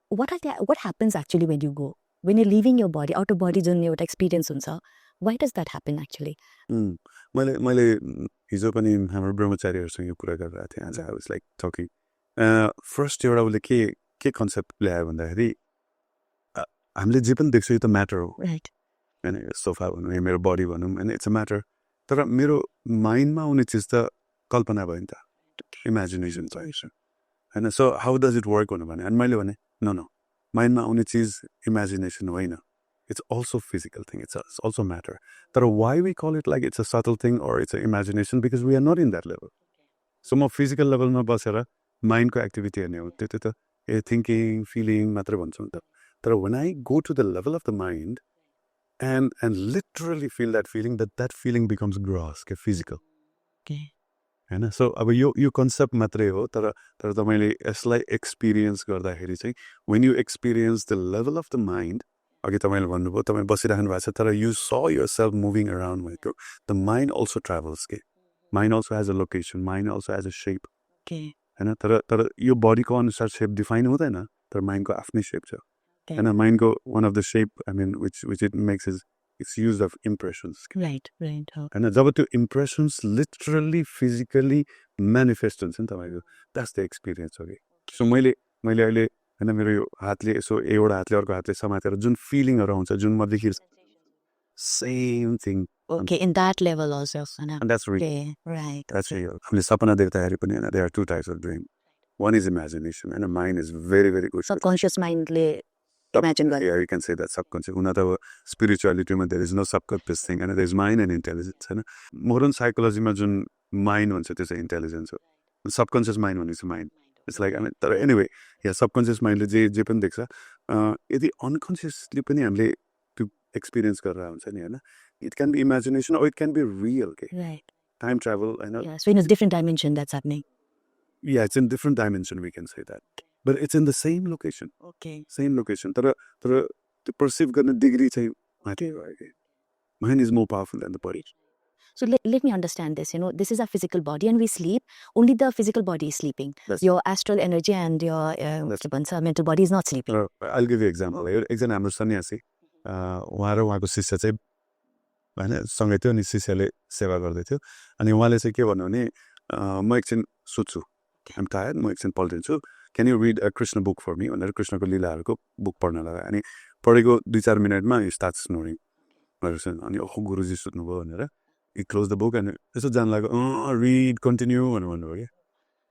What happens actually when you go, when you're leaving your body, out of body जुन एउटा experience हुन्छ, why does that happen actually? मैले हिजो पनि हाम्रो ब्रह्मचारीहरूसँग यो कुरा गरिरहेको थिएँ. आज I was like talking. First एउटा उसले के कन्सेप्ट ल्यायो भन्दाखेरि हामीले जे पनि देख्छौँ यो त म्याटर हो होइन, सोफा भनौँ या मेरो बडी भनौँ होइन, इट्स अ म्याटर. तर मेरो माइन्डमा आउने चिज त कल्पना भयो नि त, इमेजिनेसन छ होइन. So how does it work भने अनि मैले भने न माइन्डमा आउने चिज इमेजिनेसन होइन, it's also physical thing, it's also matter. But why we call it like it's a subtle thing or it's an imagination, because we are not in that level. So more physical level ma basera mind ko activity herne ho, त्यो त thinking feeling मात्र भन्छौँ नि त. तर when I go to the level of the mind and literally feel that feeling becomes gross, physical. Okay. Hahn. So अब यो concept मात्रै हो, तर तपाईले यसलाई experience गर्दाखेरि चाहिँ when you experience the level of the mind, अघि तपाईले भन्नुभयो तपाई बसिराख्नु भएको छ तर you saw yourself moving around भनेको, the mind also travels के, mind also has a location, mind also has a shape. Okay. हैन. तर यो बडी को अनुसार शेप डिफाइन हुँदैन, तर माइन्ड को आफ्नै शेप छ. हैन. माइन्ड को one of the shape which it makes is it's used of impressions. Right. हैन. जब त्यो impressions literally physically manifest हुन्छ नि तपाईको, that's the experience हो के. So मैले अहिले हैन मेरो यो हातले यसो एउटा हातले अर्को हातले समातेर जुन फिलिङहरु आउँछ, जुन म देखिर same thing. Okay, in that level also. And that's real. Okay, right. That's real. हामीले सपना देख्दाखेरि पनि there are two types of dream. One is imagination and a mind is very very good. Subconscious mind ले imagine गर्ने. Yeah, you can say that subconscious. हुन त spirituality मा there is no subconscious thing and there is mind and intelligence. Hahn. Modern psychology मा जुन mind भन्छ त्यो चाहिँ intelligence हो. Subconscious mind भनेको चाहिँ mind. It's like तर anyway, yeah, subconscious mind ले जे पनि देख्छ, यदि unconsciously पनि हामीले त्यो experience गरेर हुन्छ नि हैन. It can be imagination or it can be real. Okay? Right. Time travel, I know. Yeah, so in a different dimension that's happening. Yeah, it's in different dimension, we can say that. But it's in the same location. Okay. Same location. तर the perceive गर्ने degree चाहिँ माथि भयो. Mind is more powerful than the body. So let me understand this. This is our physical body and we sleep. Only the physical body is sleeping. That's your astral energy and your mental body is not sleeping. I'll give you an example. एकजना हाम्रो सन्यासी उहाँ र उहाँको शिष्य चाहिँ हैन सँगै थियो अनि शिष्यले सेवा गर्दै थियो अनि उहाँले चाहिँ के भन्नु भने म एकछिन सुत्छु, I'm tired, म एकछिन पल्टिन्छु, can you read a Krishna book for me भनेर कृष्णको लीलाहरूको बुक पढ्न लगायो. अनि पढेको 2-4 मिनेटमा he starts snoring. अनि ओहो गुरुजी सुत्नुभयो भनेर he closed the book and यसो जान लाग्यो, read continue भनेर भन्नुभयो के.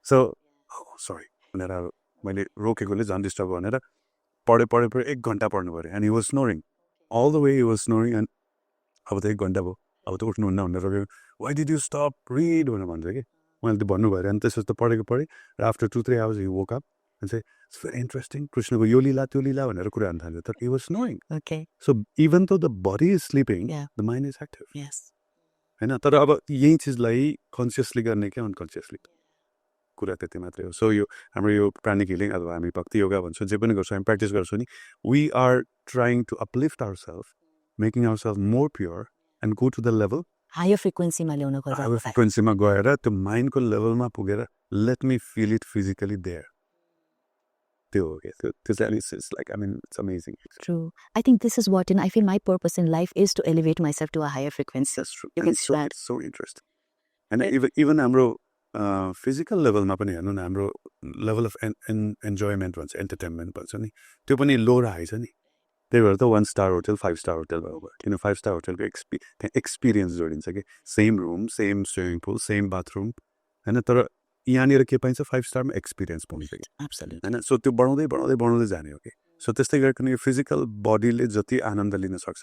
So sorry भनेर मैले रोकेकोले झन् डिस्टर्ब भनेर पढे 1 घण्टा पढ्नु पर्यो and he was snoring all the way, he was snoring and अब त 1 घण्टा भयो, अब त उठ्नुहुन्न भनेर रोक्यो. Why did you stop, read भनेर भन्छ के. मैले त भन्नु भएर अनि त्यसपछि त पढेँ र after 2-3 hours he woke up and say it's very interesting, कृष्णको यो लीला त्यो लीला भनेर कुरा गर्न थाल्यो, तर he was snoring. Okay. So even though the body is sleeping, the mind is active. Yes. हैन. तर अब यही चीजलाई कन्सियसली गर्ने के अनकन्सियसली कुरा त्यति मात्रै हो. सो यो हाम्रो यो प्राणिक हिलिङ अथवा हामी भक्ति योगा भन्छौँ, जे पनि गर्छौँ, हामी प्र्याक्टिस गर्छौँ नि, we are trying to uplift ourselves making ourselves more pure and go to the level higher frequency ma ल्याउनको higher frequency ma गएर त्यो mind को level मा पुगेर let me feel it physically there. It's like, I mean, it's amazing. True. I think this is what, I feel my purpose in life is to elevate myself to a higher frequency. That's true. You can It's see that. so interesting. And even हाम्रो physical level मा पनि हेर्नु न हाम्रो level of enjoyment भन्छ entertainment भन्छ नि त्यो पनि low र high छ नि त्यही भएर त 1-star hotel 5-star hotel भयो 5-star hotel को experience जोडिन्छ के same room same swimming pool same bathroom हैन तर यहाँनिर के पाइन्छ 5-star मा experience पाउँछ के Absolutely. हैन सो त्यो बढाउँदै जाने हो के सो त्यस्तै गरिकन यो physical body ले जति आनन्द लिन सक्छ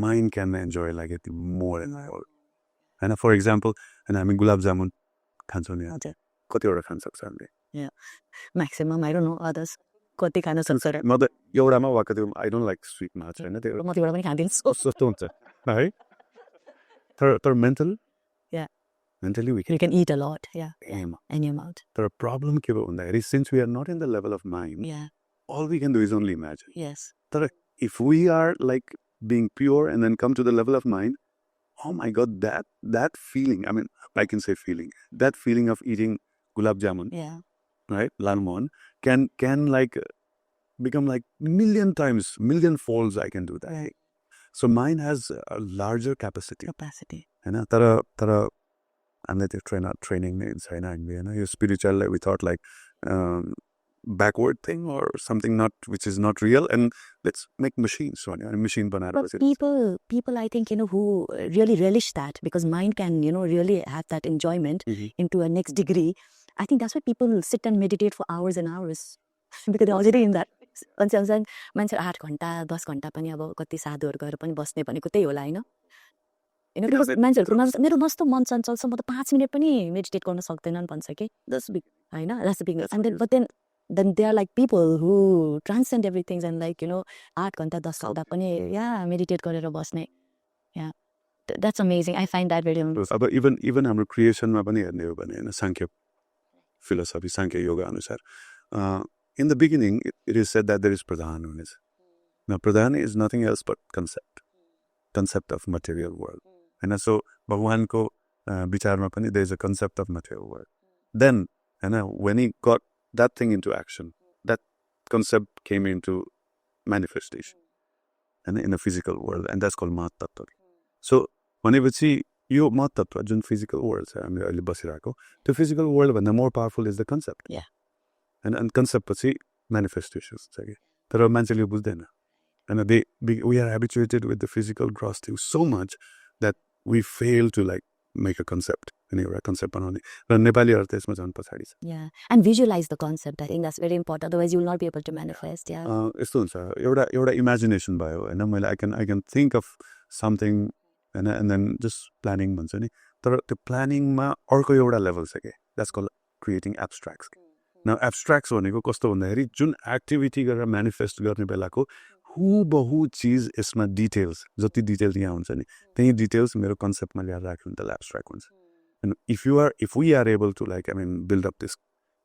mind can enjoy like it more and more Hahn for example हैन हामी गुलाब जामुन खान्छौँ नि कतिवटा खान सक्छ हामीले Yeah. Maximum, I don't know, others. कति खान सक्छ र म त एउटामा वा कति I don't like sweet much हैन त्यो म त्योबाट पनि खादिन्छु. सस्तो हुन्छ है तर mental Yeah. mentally we You can eat a lot. Yeah. can Any amount. तर problem के भयो भन्दाखेरि since we are not in the level of mind Yeah. all we can do is only imagine Yes. तर if we are like being pure and then come to the level of mind oh my god that feeling I mean I can say feeling that feeling of eating gulab jamun Yeah. right lalmohan can like become like million folds I can do that Right. so mind has a larger capacity Capacity. हैन तर हामीले त्यो training नै छैन हामीले हैन यो spiritual we thought like backward thing or something not which is not real and let's make machines and machine बनाएर But people I think who really relish that because mind can really have that enjoyment into a next degree. I think that's why people sit and meditate for hours and hours because they're already in that. मान्छे 8 घण्टा 10 घण्टा पनि अब कति साधुहरु गएर पनि बस्ने भनेको त्यही होला हैन because मान्छेहरुको मेरो मस्तो मन चञ्चल छ म त 5 मिनेट पनि मेडिटेट गर्न सक्दैनन् भन्छ के हैन that's big and then but then there are like people who transcend everything and like 8 घण्टा 10 घण्टा पनि मेडिटेट गरेर बस्ने that's amazing. I find that very अब even हाम्रो creation मा पनि हेर्ने हो भने हैन सांख्य philosophy सांख्य योगा अनुसार in the beginning it is said that there is pradhan. Now pradhan is nothing else but concept of material world and so bhagwan ko vichaरमा पनि there is a concept of material world then when he got that thing into action that concept came into manifestation and in the physical world and that's called mahat tattva so भनेपछि यो mahat tattva जुन physical world छ हामी अहिले बसिरहेको त्यो physical world भन्दा more powerful is the concept and concept पछि manifestations छ के तर मान्छेले बुझ्दैन and we are habituated with the physical gross things so much that we fail to like make a concept एउटा concept बनाउने र नेपालीहरु त्यसमा झन् पछाडी छ and visualize the concept. I think that's very important otherwise you will not be able to manifest. यस्तो हुन्छ एउटा imagination भयो हैन मैले I can think of something and then just planning भन्छ नि तर त्यो planning मा अर्को एउटा level छ के that's called creating abstracts. Now abstracts भनेको कस्तो भन्दाखेरि जुन activity गरेर manifest गर्ने बेलाको हुबहु चीज यसमा डिटेल्स जति डिटेल यहाँ हुन्छ नि त्यही डिटेल्स मेरो कन्सेप्टमा ल्याएर राख्नु त abstract हुन्छ and if we are able to like I mean build up this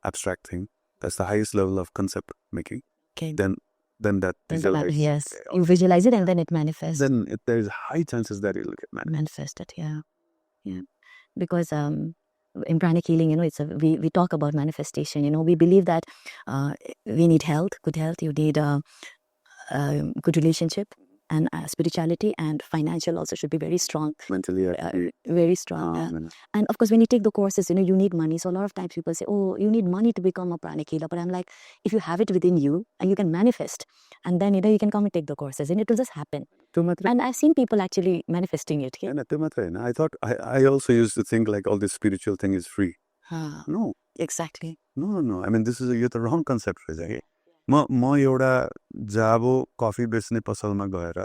abstract thing that's the highest level of concept making then that yes you visualize it and then it manifests then there is high chances that it will get manifested because in pranic healing it's we talk about manifestation we believe that we need good health you need good relationship and spirituality and financial also should be very strong mentally very strong and of course when you take the courses you need money so a lot of times people say oh you need money to become a pranic healer but I'm like if you have it within you and you can manifest and then you can come and take the courses and it will just happen and I've seen people actually manifesting it I thought I also used to think like all this spiritual thing is free no exactly no I mean this is you're the wrong concept right म एउटा जाबो coffee बेच्ने पसलमा गएर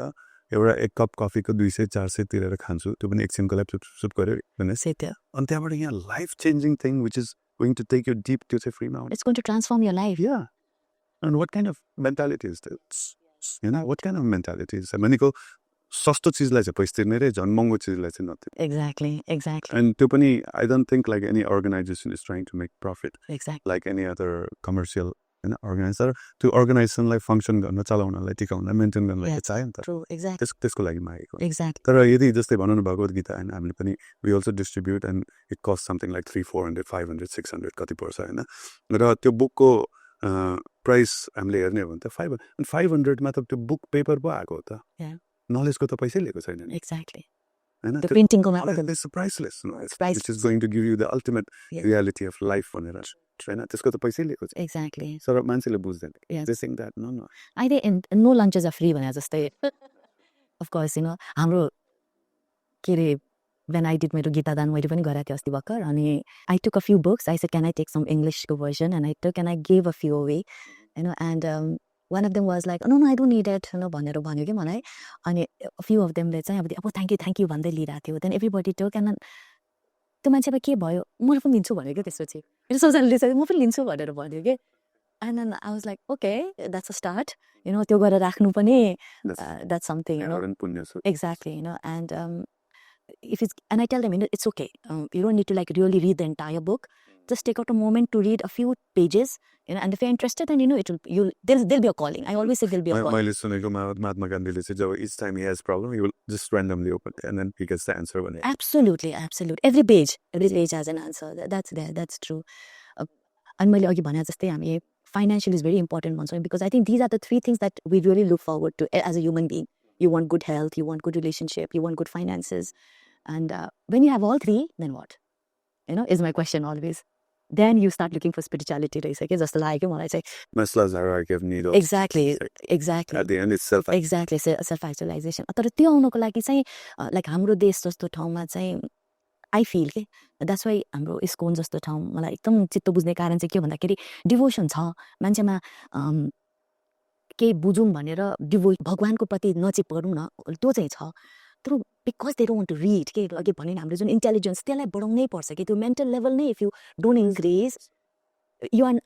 एउटा एक cup कफीको 200-400 तिरेर खान्छु त्यो पनि एकछिनको लागि चुप गरेर भने अनि त्यहाँबाट यहाँ life changing thing which is going to take you deep त्यो चाहिँ फ्रीमा it's going to transform your life and what kind of mentality is this what kind of mentality is भनेको सस्तो चीजलाई चाहिँ पैसा तिर्ने रे झन् महँगो चीजलाई चाहिँ नतिर्ने exactly and त्यो पनि I don't think like any organization is trying to make profit exactly like any other commercial होइन अर्गनाइज तर त्यो अर्गनाइजेसनलाई फङ्सन गर्न चलाउनलाई टिकाउनलाई मेन्टेन गर्नलाई चाहियो नि त True, exactly. त्यसको लागि मागेको Exactly. तर यदि जस्तै भनौँ न भगवत गीता होइन हामीले पनि we also distribute and it cost something like 300, 400, 500, 600 कति पर्छ होइन र त्यो बुकको प्राइस हामीले हेर्ने हो भने त 500मा त त्यो बुक पेपर पो आएको हो त नलेजको त पैसै लिएको छैन नि Exactly. होइन The printing को मात्र It's priceless, It's which is going to give you the ultimate reality of life भनेर होइन त्यसको त पैसै लिएको छ Exactly. तर मान्छेले बुझ्दैन Yes. they think that no I think no lunches are free भने जस्तै of course हाम्रो के अरे when I did मेरो गीता दान मैले पनि गरेको थिएँ अस्ति भर्खर अनि I took a few books. I said can I take some English version and I took and I gave a few away and one of them was like no I don't need it भनेर भन्यो कि मलाई अनि a few of them ले चाहिँ अब thank you भन्दै लिइरहेको थियो then everybody took and त्यो मान्छेमा के भयो म पनि लिन्छु भन्यो कि त्यसपछि मेरो सोचाइले चाहिँ म पनि लिन्छु भनेर भन्यो कि and then I was like okay that's a start त्यो गरेर राख्नु पनि that's something exactly and if it's and I tell them it's okay you don't need to like really read the entire book just take out a moment to read a few pages and if you're interested then there'll be a calling I always say there'll be a calling मैले सुनेको महात्मा गान्धीले चाहिँ जब each time he has problem he will just randomly open and then he gets the answer when absolutely every page has an answer that's true and मैले अघि भने जस्तै हामी financial is very important भन्छौँ because I think these are the three things that we really look forward to as a human being you want good health you want good relationship you want good finances and when you have all three then what is my question always then you start looking for spirituality रहेछ के जस्तो लाग्यो मलाई चाहिँ Maslow's hierarchy of needs exactly at the end it's self exactly self actualization तर त्यो आउनको लागि चाहिँ लाइक हाम्रो देश जस्तो ठाउँमा चाहिँ I feel के that's why हाम्रो इस्कोन जस्तो ठाउँ मलाई एकदम चित्त बुझ्ने कारण चाहिँ के भन्दाखेरि डिभोसन छ मान्छेमा केही बुझौँ भनेर भगवानको प्रति नचिप गरौँ न त्यो चाहिँ छ तर because they don't want to read के अघि भने हाम्रो जुन इन्टेलिजेन्स त्यसलाई बढाउनै पर्छ कि त्यो मेन्टल लेभल नै if you don't increase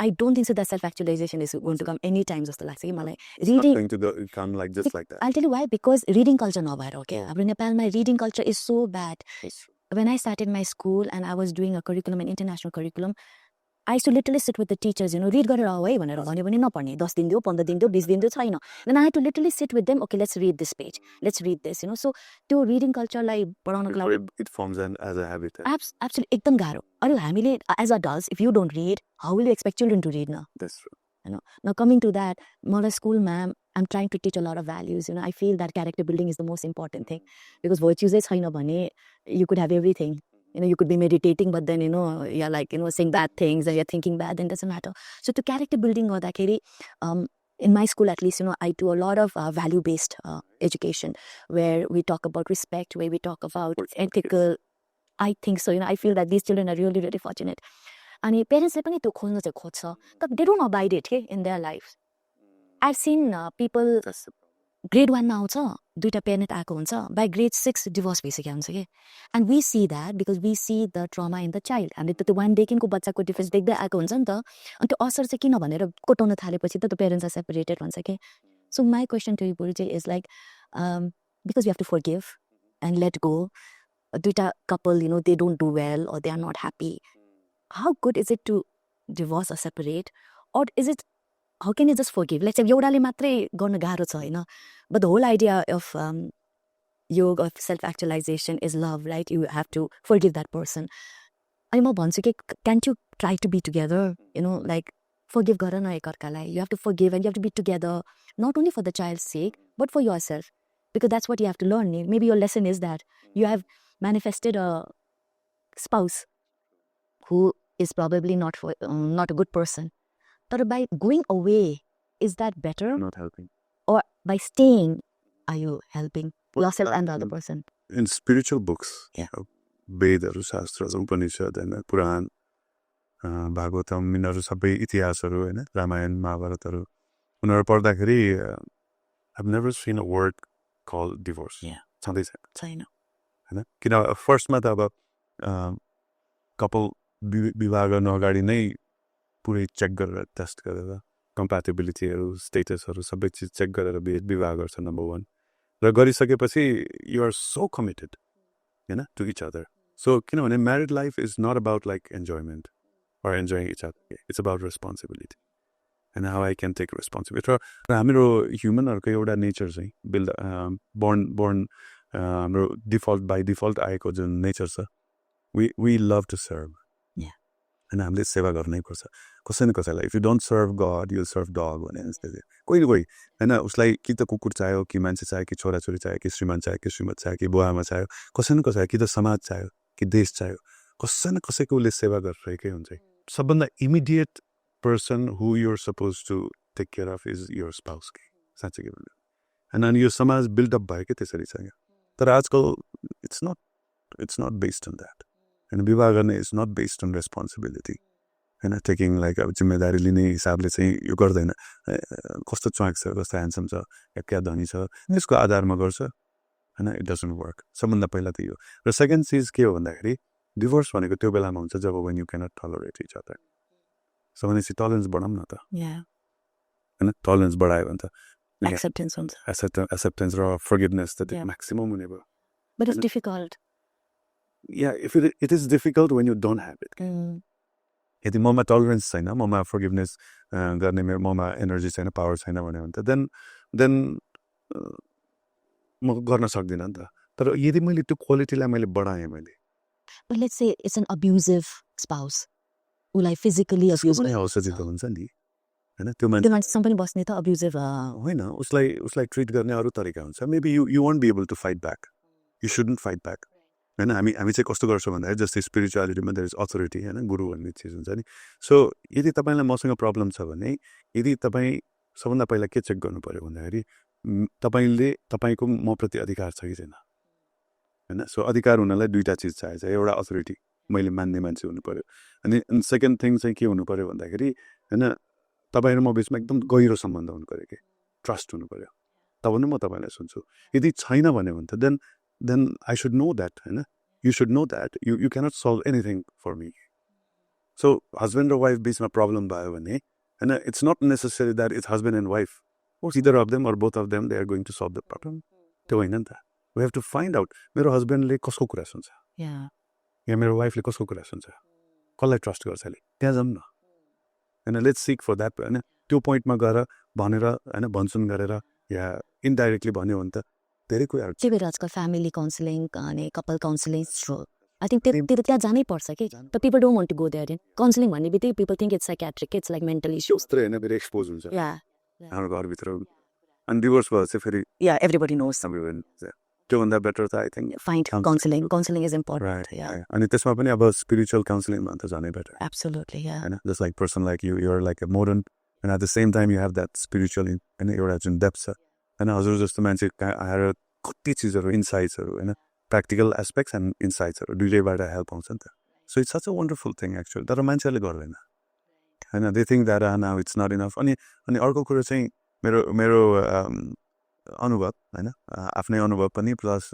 I don't think so that self-actualization is going to come anytime जस्तो लाग्छ कि मलाई reading going to come like just like that I'll tell you why because reading culture नभएर okay हाम्रो नेपालमा reading culture is so bad when I started my school and I was doing a curriculum an international curriculum I used to literally sit with the teachers read गरेर आऊ है भनेर भन्यो भने नपढ्ने 10 दिन दियो 15 दिन दियो 20 दिन दियो छैन then I had to literally sit with them okay let's read this page let's read this so त्यो reading culture लाई बढाउनको लागि it forms as a habit absolutely एकदम गाह्रो अरु हामीले as adults if you don't read how will you expect children to read now that's true now coming to that my school ma'am I'm trying to teach a lot of values I feel that character building is the most important thing because virtues छैन भने you could have everything you could be meditating but then you're like saying bad things and you're thinking bad then it doesn't matter so to character building गर्दाखेरि in my school at least I do a lot of value based education where we talk about respect where we talk about ethical I think so I feel that these children are really really fortunate अनि पेरेन्ट्सले पनि त्यो खोज्न चाहिँ खोज्छ तर they don't abide it in their lives I've seen people grade 1 मा आउँछ दुईटा पेरेन्ट आएको हुन्छ by grade 6 डिभोर्स भइसक्यो हुन्छ के and we see that because we see the trauma in the child and त्यो 1 देखिको बच्चाको डिफरेन्स देख्दै आएको हुन्छ नि त अनि त्यो असर चाहिँ किन भनेर कोटाउन थालेपछि त पेरेन्ट्स आर सेपरेटेड भन्छ के so my question to you Purji is like because we have to forgive and let go duita couple they don't do well or they are not happy how good is it to divorce or separate or is it how can you just forgive let's say एउटाले मात्रै गर्न गाह्रो छ हैन but the whole idea of yoga of self actualization is love right you have to forgive that person अनि म भन्छु के can't you try to be together like forgive गर न एकअर्कालाई you have to forgive and you have to be together not only for the child's sake but for yourself because that's what you have to learn maybe your lesson is that you have manifested a spouse who is probably not a good person but by going away is that better not helping or by staying are you helping yourself and the other person in spiritual books वेदहरु शास्त्रहरु उपनिषद हैन पुराण भागवतम यिनीहरु सबै इतिहासहरु हैन रामायण महाभारतहरु उनीहरु पढ्दाखेरि I've never seen a word called divorce छँदै छैन हैन किन फर्स्टमा त अब couple विवाह गर्न अगाडि नै पुरै चेक गरेर टेस्ट गरेर कम्प्याटिबिलिटीहरु स्टेटसहरु सबै चीज चेक गरेर विवाह गर्छ नम्बर 1 र गरिसकेपछि you are so committed to each other so किनभने married life is not about like enjoyment or enjoying each other it's about responsibility and how I can take responsibility. र हाम्रो ह्युमनहरूको एउटा नेचर चाहिँ born हाम्रो by default आएको जुन nature छ, we love to serve. And हामीले सेवा गर्नै पर्छ कसै न कसैलाई. If you don't serve God, you'll serve dog भने जस्तै. कोही न कोही हैन, उसलाई कि त कुकुर चाहियो, कि मान्छे चाहियो, कि छोराछोरी चाहियो, कि श्रीमान चाहियो, कि श्रीमती चाहियो, कि बुवाआमा चाहियो, कसै न कसै, कि त समाज चाहियो, कि देश चाहियो, कसै न कसैको उसले सेवा गरिरहेकै हुन्छ. सबभन्दा immediate person who you're supposed to take care of is your spouse. साँच्चै के भन्नु. अनि यो समाज बिल्डअप भयो के त्यसरी छ. तर आजकल it's not based on that. And विवाह गर्ने is not based on responsibility. हैन, टेकिङ लाइक अब जिम्मेदारी लिने हिसाबले चाहिँ यो गर्दैन. कस्तो च्वाक छ, कस्तो ह्यान्डसम छ, या क्या धनी छ, यसको आधारमा गर्छ. हैन, इट डजन्ट वर्क. सबभन्दा पहिला त यो. र सेकेन्ड चिज के हो भन्दाखेरि डिभोर्स भनेको त्यो बेलामा हुन्छ जब when you cannot tolerate each other. So भनेपछि टलरेन्स बढाउँ न त. हैन, टलरेन्स बढायो भने त एक्सेप्टेन्स हुन्छ. एक्सेप्टेन्स र फर्गिभनेस त म्याक्सिमम हुने भयो. But it's difficult. Yeah, if it is difficult when you don't have it. यदि ममा टलरेन्स छैन, ममा फर्गिभनेस गर्ने ममा एनर्जी छैन, पावर छैन भने त देन म गर्न सक्दिनँ नि त. तर यदि मैले त्यो क्वालिटीलाई मैले बढाएँ मैले. But let's say it's an abusive spouse. उलाई फिजिकली अब्युज गर्ने औषधि त हुन्छ नि. हैन, त्यो मान्छेसँग पनि बस्ने त अब्युजिभ होइन, उसलाई ट्रिट गर्ने अरू तरिका हुन्छ. Maybe you won't be able to fight back. You shouldn't fight back. हैन, हामी चाहिँ कस्तो गर्छौँ भन्दाखेरि जस्तै स्पिरिचुअलिटीमा देयर इज अथोरिटी, हैन, गुरु भन्ने चिज हुन्छ नि. सो यदि तपाईँलाई मसँग प्रब्लम छ भने यदि तपाईँ सबभन्दा पहिला के चेक गर्नु पर्यो भन्दाखेरि तपाईँले तपाईँको म प्रति अधिकार छ कि छैन. हैन, सो अधिकार हुनलाई दुईटा चिज चाहिन्छ. एउटा अथोरिटी, मैले मान्ने मान्छे हुनु पर्यो. अनि सेकेन्ड थिङ चाहिँ के हुनु पर्यो भन्दाखेरि हैन, तपाईँ र म बिचमा एकदम गहिरो सम्बन्ध हुनु पर्यो कि ट्रस्ट हुनु पर्यो. तब नै म तपाईँलाई सुन्छु. यदि छैन भने त then I should know that. You should know that. You cannot solve anything for me. So husband or wife बिचमा problem भयो भने हैन, it's not necessary that it's husband and wife. Or either of them or both of them they are going to solve the problem. त्यो होइन नि त. We have to find out मेरो हस्बेन्डले कसको कुरा सुन्छ या मेरो वाइफले कसको कुरा सुन्छ, कसलाई ट्रस्ट गर्छ ले, त्यहाँ जाऊँ न. हैन, लेट्स सिक फर द्याट. हैन, त्यो पोइन्टमा गएर भनेर हैन भन्छुन गरेर या इनडाइरेक्टली भन्यो भने त धेरै कुराहरु. त्यही भएर आजकल फ्यामिली काउन्सिलिङ अनि कपल काउन्सिलिङ I think त्यहाँ जानै पर्छ कि. But people don't want to go there. Counseling भन्ने बित्तिकै people think it's psychiatric, it's like mental issues. त्यस्तो हैन, फेरि एक्सपोज हुन्छ. हाम्रो घरभित्र अनि डिभोर्स भयो चाहिँ फेरि everybody knows. त्यो भन्दा बेटर त I think Find counseling. Counseling is important. अनि त्यसमा पनि अब स्पिरिचुअल काउन्सिलिङ भन्छ झनै better. Absolutely, Hahn, just like person like you're like a modern and at the same time you have that spiritual and एउटा जुन depth छ. हैन, हजुर जस्तो मान्छे आएर कति चीजहरु इन्साइट्सहरु हैन, practical aspects and insights दुईटैबाट हेल्प आउँछ नि त. So it's such a wonderful thing actually. तर मान्छेले गर्दैन. हैन, they think that now it's not enough. अनि अर्को कुरा चाहिँ मेरो अनुभव हैन, आफ्नै अनुभव पनि प्लस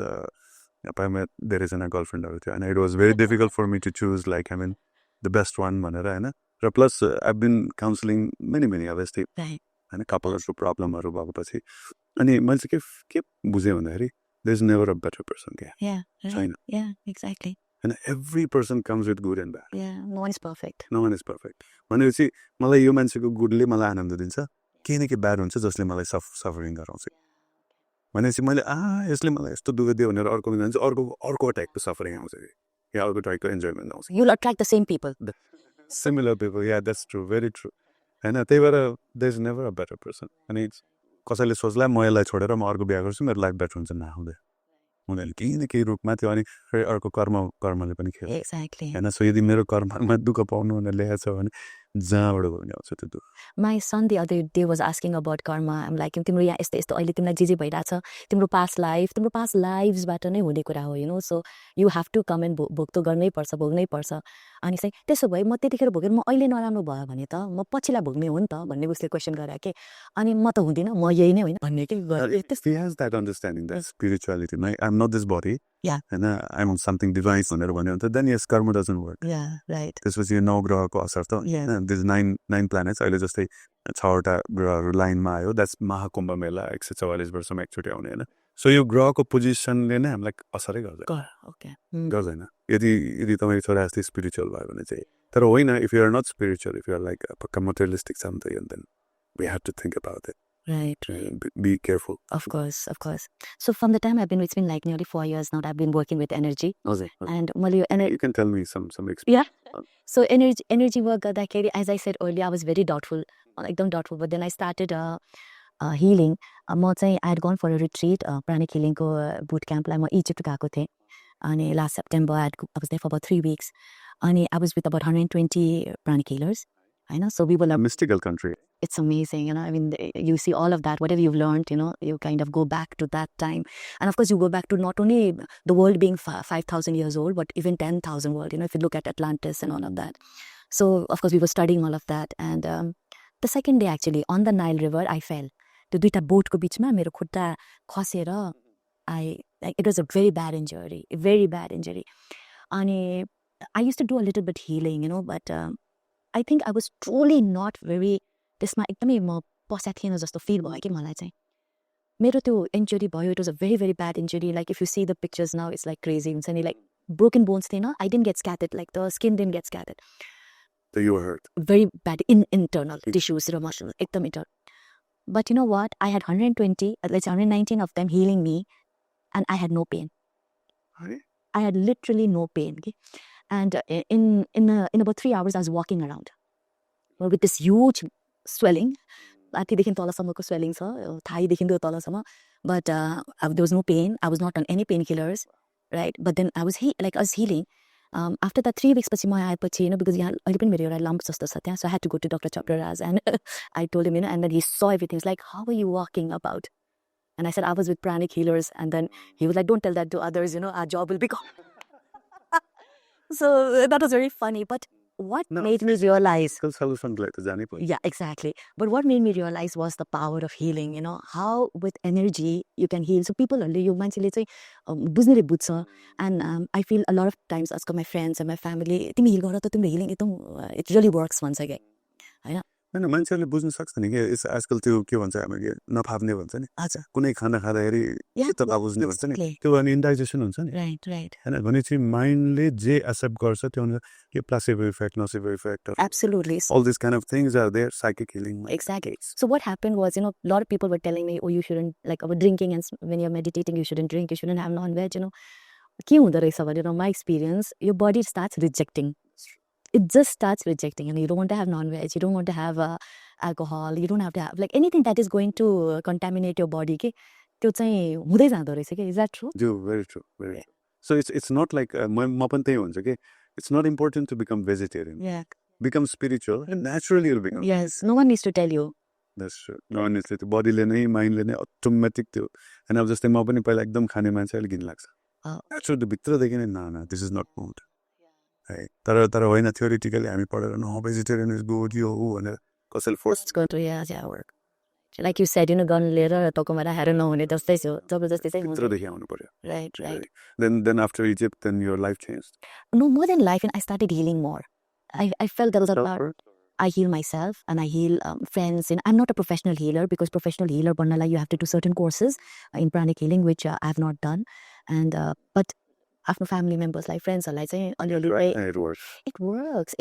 धेरैजना गर्लफ्रेन्डहरु थियो. And it was very difficult for me to choose like I mean the best one भनेर हैन. र plus I've been counseling many obviously. हैन, कपलहरुको प्रब्लमहरु भएपछि अनि मैले चाहिँ के बुझेँ भन्दाखेरि there's never a better person. Right. Yeah, exactly. And every person comes with good and bad. No one is perfect. No one is perfect. भनेपछि मलाई यो मान्छेको गुडले मलाई आनन्द दिन्छ, केही न केही ब्याड हुन्छ जसले मलाई सफरिङ गराउँछ. भनेपछि मैले यसले मलाई यस्तो दुःख दियो भनेर अर्को मान्छे अर्को टाइपको सफरिङ आउँछ या अर्को टाइपको एन्जॉयमेन्ट आउँछ. You'll attract the same people. Similar people. Yeah, that's true. Very true. हैन, त्यही भएर there's never a better person. अनि कसैले सोच्ला म यसलाई छोडेर म अर्को बिहे गर्छु मेरो लाइफ बेटर हुन्छ न हुँदैन. उनीहरूले केही न केही रूपमा थियो अनि फेरि अर्को कर्मले पनि खेल्छ. Exactly. हैन, सो यदि मेरो कर्ममा दुःख पाउनु भनेर लेखेको छ भने जहाँबाट पनि आउँछ त्यो दुःख. My son the other day was asking about karma. I'm like, तिम्रो यहाँ यस्तो अहिले तिमीलाई जे भइराछ, तिम्रो past lives-बाट नै हुने कुरा हो, you know. So you have to come and भोग्नु भोग्नै पर्छ. अनि चाहिँ त्यसो भए म त्यतिखेर भोगेर म अहिले नराम्रो भयो भने त म पछिलाई भोग्ने हो नि त भन्ने उसले क्वेशन गरे के. अनि म त हुँदिन, म यही नै होइन भन्ने के गरे. He has that understanding that spirituality. I'm not this body. And I'm on something divine भनेर भन्यो भने त then yes, karma doesn't work. Right. त्यसपछि यो 9 ग्रहको असर त there's 9 planets अहिले जस्तै 6वटा ग्रहहरु लाइनमा आयो. that's महाकुम्भ मेला 144 वर्षमा एकचोटि आउने हैन. सो यो ग्रहको पोजिसनले नै हामीलाई असरै गर्दैन. यदि तपाईको छोरा जस्तै स्पिरिचुअल भयो भने चाहिँ. तर होइन, if you are not spiritual, if you are like a materialistic something and then we have to think about it. Right. Be careful. Of course. So from the time it's been like nearly 4 years now that I've been working with energy. And You can tell me some experience. yeah. So energy work गर्दाखेरि, as I said earlier, I was very doubtful, एकदम doubtful. But then I started healing. म चाहिँ I had gone for a retreat, Pranic healing को boot camp लाई म Egypt गएको थिएँ. अनि last September I was there for about 3 weeks. अनि I was with about 120 Pranic healers. I know, so we were A mystical country. It's amazing, you know. I mean, you see all of that, whatever you've learned, you know, you kind of go back to that time. And of course, you go back to not only the world being 5,000 years old, but even 10,000 world, you know, if you look at Atlantis and all of that. So, of course, we were studying all of that. And the second day, actually, on the Nile River, I fell. The duita boat ko bichma, mero khutta khasera. It was a very bad injury. And I used to do a little bit healing, you know, but I think I was truly not very... त्यसमा एकदमै म पसेको थिएन जस्तो fill भयो कि मलाई चाहिँ. मेरो त्यो इन्जुरी भयो, it was a very, very bad injury. Like, if you see the pictures now, it's like crazy. हुन्छ नि, like broken bones थिएन. I didn't get scattered, like the skin didn't get scattered. So you were hurt. Very bad in internal tissues raw muscles, एकदम internal. But you know what? I had 120, let's say 119 of them healing me, and I had no pain. I had literally no pain. Okay? And in about 3 hours, I was walking around with this huge swelling. लाठीदेखि तलसम्मको swelling छ, थाइदेखि तलसम्म. But there was no pain. I was not on any painkillers, right? But then I was healing. After that 3 weeks पछि म आएपछि, you know, because यहाँ अहिले पनि मेरो एउटा lump जस्तो छ त्यहाँ, so I had to go to Dr. Chapraraj, and I told him, you know, and then he saw everything. He's like, how are you walking about? And I said, I was with Pranic healers, and then he was like, don't tell that to others, you know, our job will be gone. So that was very funny. But what made me realize... Yeah, exactly. But what made me realize was the power of healing, you know, how with energy you can heal. So people, you मान्छेले चाहिँ बुझ्नेले बुझ्छ. And I feel a lot of times, ask my friends and my family, तिमी heal गर त, तिम्रो healing it really works once again. हैन? हैन, मान्छेले बुझ्न सक्छ नि के आजकल त्यो के भन्छ हामीले नफाप्ने भन्छ नि. अच्छा, कुनै खाना खाँदाखेरि चित्त नबुझ्ने भन्छ नि, त्यो अनि इन्डाइजेसन हुन्छ नि. Right. हैन, भनेपछि माइन्डले जे एक्सेप्ट गर्छ त्यो अनुसार के placebo effect, nocebo effect, absolutely, all these kind of things are there. Psychic healing, exactly. So what happened was, you know, a lot of people were telling me, oh, you shouldn't, like, about drinking, and when you're meditating you shouldn't drink, you shouldn't have non-veg, you know. के हुँदो रहेछ भने, you know, my experience, your body starts rejecting. It just starts rejecting, and you don't want to have non-veg, you don't want to have alcohol, you don't have to have like anything that is going to contaminate your body. के त्यो चाहिँ हुँदै जाँदो रहेछ के. Is that true? Very true. So it's not like म पनि त्यही हुन्छ के. It's not important to become vegetarian. Yeah. Become spiritual, and naturally you'll become. Yes, no one needs to tell you. That's true. No one needs to. Bodyले नै, mindले नै automatic त्यो. And अब जस्तै म पनि पहिला एकदम खाने मान्छे अहिले घिन लाग्छ. Actually भित्रदेखि नै no, this is not good. है, तर होइन, theoretically हामी पढेर no, vegetarian is good, यो हो भनेर कसैले force. It's going to yeah work. Like you said, you know, gun लिएर तकोमा राखेर नहुने जस्तै छ, जबरजस्ती चाहिँ हुन्छ. भित्रदेखि आउनु पर्यो. Right. Then after Egypt, then your life changed. No, more than life, and I started healing more. I felt there was a lot. I heal myself and I heal friends. And I'm not a professional healer, because professional healer bannala you have to do certain courses in pranic healing, which I have not done. And but after family members, like friends, are like saying, it works. It works.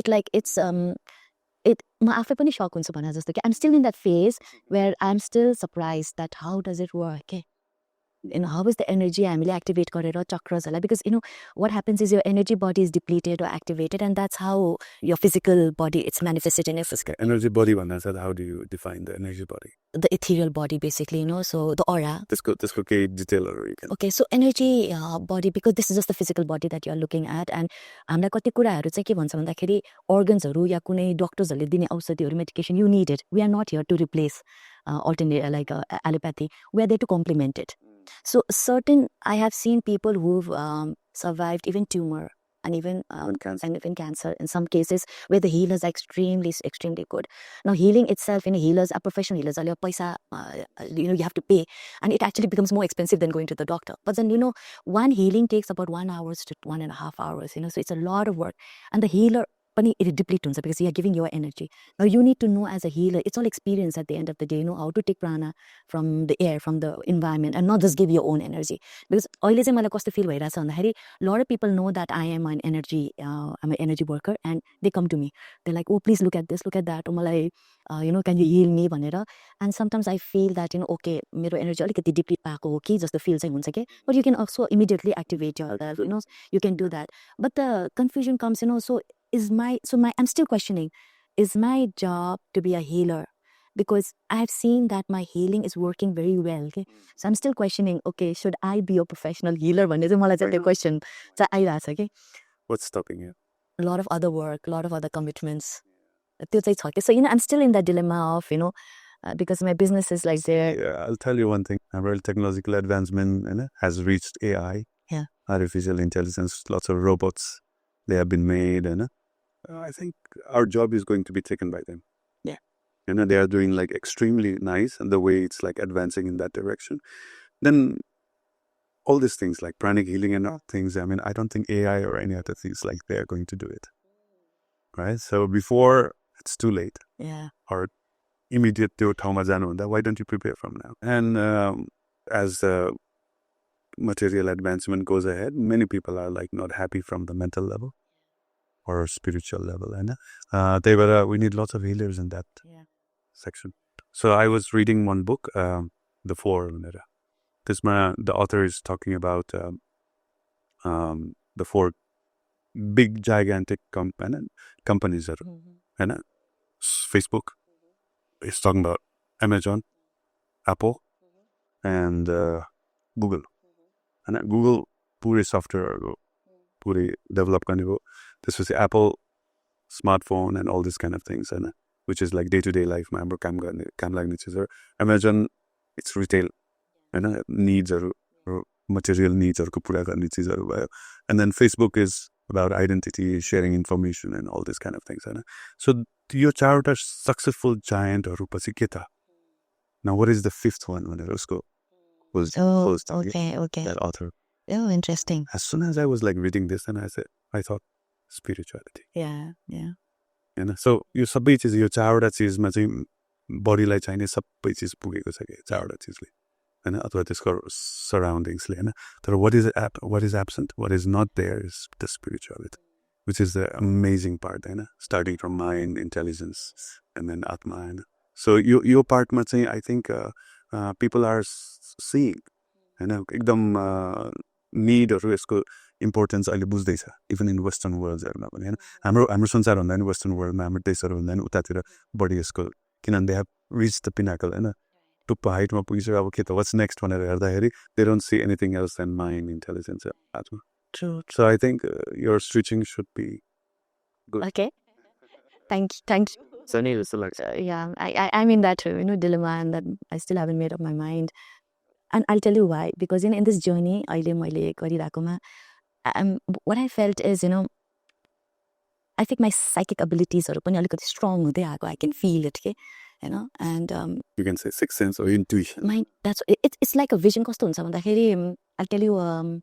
म आफै पनि shock हुन्छु भने जस्तो कि I'm still in that phase where I'm still surprised that how does it work? Okay? You know, how is the energy हामीले activate गरेर chakras, because you know what happens is your energy body is depleted or activated, and that's how your physical body, it's manifested in your physical energy body. How do you define the energy body? The ethereal body, basically, you know, so the aura. This could detail or you can. Okay, so energy body, because this is just the physical body that you're looking at, and हामीलाई कति कुराहरु चाहिँ के भन्छ भन्दाखेरि organsहरु या कुनै doctorsहरुले दिने औषधिहरु, medication, you need it. We are not here to replace alternate like allopathy. We are there to complement it. So I have seen people who've survived even tumor and even cancer in some cases, where the healers are extremely good. Now healing itself, you know, healers are professional healers. Paisa, you know, you have to pay, and it actually becomes more expensive than going to the doctor. But then, you know, one healing takes about 1 hour to 1.5 hours. You know, so it's a lot of work, and the healer पनि it deplete हुन्छ because you are giving your energy. Now you need to know as a healer, it's all experience at the end of the day, you know how to take prana from the air, from the environment, and not just give your own energy. Because अहिले चाहिँ मलाई कस्तो feel भइरहेछ भन्दाखेरि a lot of people know that I am an energy, I'm an energy worker, and they come to me. They're like, oh, please look at this, look at that. मलाई, you know, can you heal me भनेर. And sometimes I feel that, you know, okay, मेरो energy अलिकति deplete भएको हो कि जस्तो feel चाहिँ हुन्छ के. But you can also immediately activate yourself, you know, you can do that. But the confusion comes, you know, so I'm still questioning, is my job to be a healer? Because I have seen that my healing is working very well. Okay? So I'm still questioning, okay, should I be a professional healer? भन्ने चाहिँ मलाई चाहिँ त्यो question चाहिँ आइरहेछ के. What's stopping you? A lot of other work, a lot of other commitments. त्यो चाहिँ छ के. So, you know, I'm still in that dilemma of, you know, because my business is like there. Yeah, I'll tell you one thing. Our technological advancement, you know, has reached AI, Yeah. artificial intelligence, lots of robots. They have been made, and I think our job is going to be taken by them. Yeah. You know, they are doing like extremely nice, and the way it's like advancing in that direction. Then all these things like pranic healing and all things, I mean, I don't think AI or any other things like they're going to do it. Right? So before it's too late. Yeah. Or immediate त्यो ठाउँमा जानुभन्दा, why don't you prepare from now? And as material advancement goes ahead, many people are like not happy from the mental level or spiritual level. And we need lots of healers in that section. So I was reading one book, The Four. The author is talking about the four big, gigantic companies. And Facebook. He's talking about Amazon, Apple, and Google. And Google pure software pure develop गर्ने भयो. त्यसपछि Apple smartphone and all these kind of things, and which is like day-to-day life मा हाम्रो काम लाग्ने चिजहरु. Amazon, it's retail, Hahn, needsहरु, material needsहरुको पूरा गर्ने चिजहरु भयो. And then Facebook is about identity, sharing information, and all these kind of things, Hahn. So यो चारवटा successful giantहरु पछि के त? Now what is the fifth one भनेर उसको was okay. that author. Oh, interesting. As soon as I was like reading this, and I thought spirituality. Yeah. Hahn. So यो सबै चिज, यो चारवटा चिजमा चाहिँ बडीलाई चाहिने सबै चिज पुगेको छ के चारवटा चिजले, हैन, अथवा त्यसको सराउन्डिङ्सले, हैन. तर what is absent, what is not there is the spirituality, which is the amazing part, Hahn, starting from mind, intelligence, and then atma, Hahn. So यो पार्टमा चाहिँ I think people are seeing, हैन, एकदम निडहरु यसको इम्पोर्टेन्स अहिले बुझ्दैछ, even in western वर्ल्डहरुमा पनि, हैन. हाम्रो संसार भन्दा नि western वर्ल्डमा हाम्रो देशहरु भन्दा नि उतातिर बढी यसको, किनभने they have reached the pinnacle, हैन, टुप्पो हाइटमा पुगिसक्यो. अब के त वाट्स नेक्स्ट भनेर हेर्दाखेरि they don't see anything else then mind, intelligence, atma. True. So I think your stretching should be good. Okay. Thanks. So needless to like. Yeah, I'm in that, you know, dilemma, and that I still haven't made up my mind. And I'll tell you why. Because in this journey, what I felt is, you know, I think my psychic abilities are strong. I can feel it, okay? You know, and You can say sixth sense or intuition. It's like a vision. I'll tell you an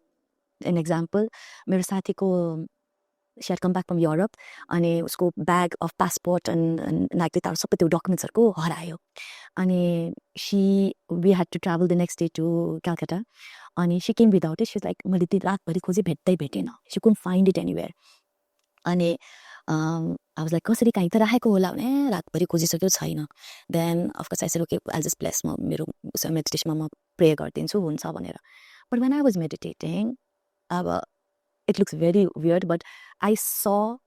example. My साथीको, she had come back from Europe, अनि उसको bag of passport and नागरिकता सबै त्यो डकुमेन्ट्सहरुको हरायो. अनि we had to travel the next day to Calcutta, अनि she came without it. She's like, मैले त्यो रातभरि खोजे भेट्दैन. She couldn't find it anywhere. अनि I was like, कसरी कहीँ त राखेको होला भने रातभरि खोजिसक्यो छैन. Then of course I said, okay, I'll just bless मेरो meditation मा pray गरिदिन्छु हुन्छ भनेर. But when I was meditating, it looks very weird, but I saw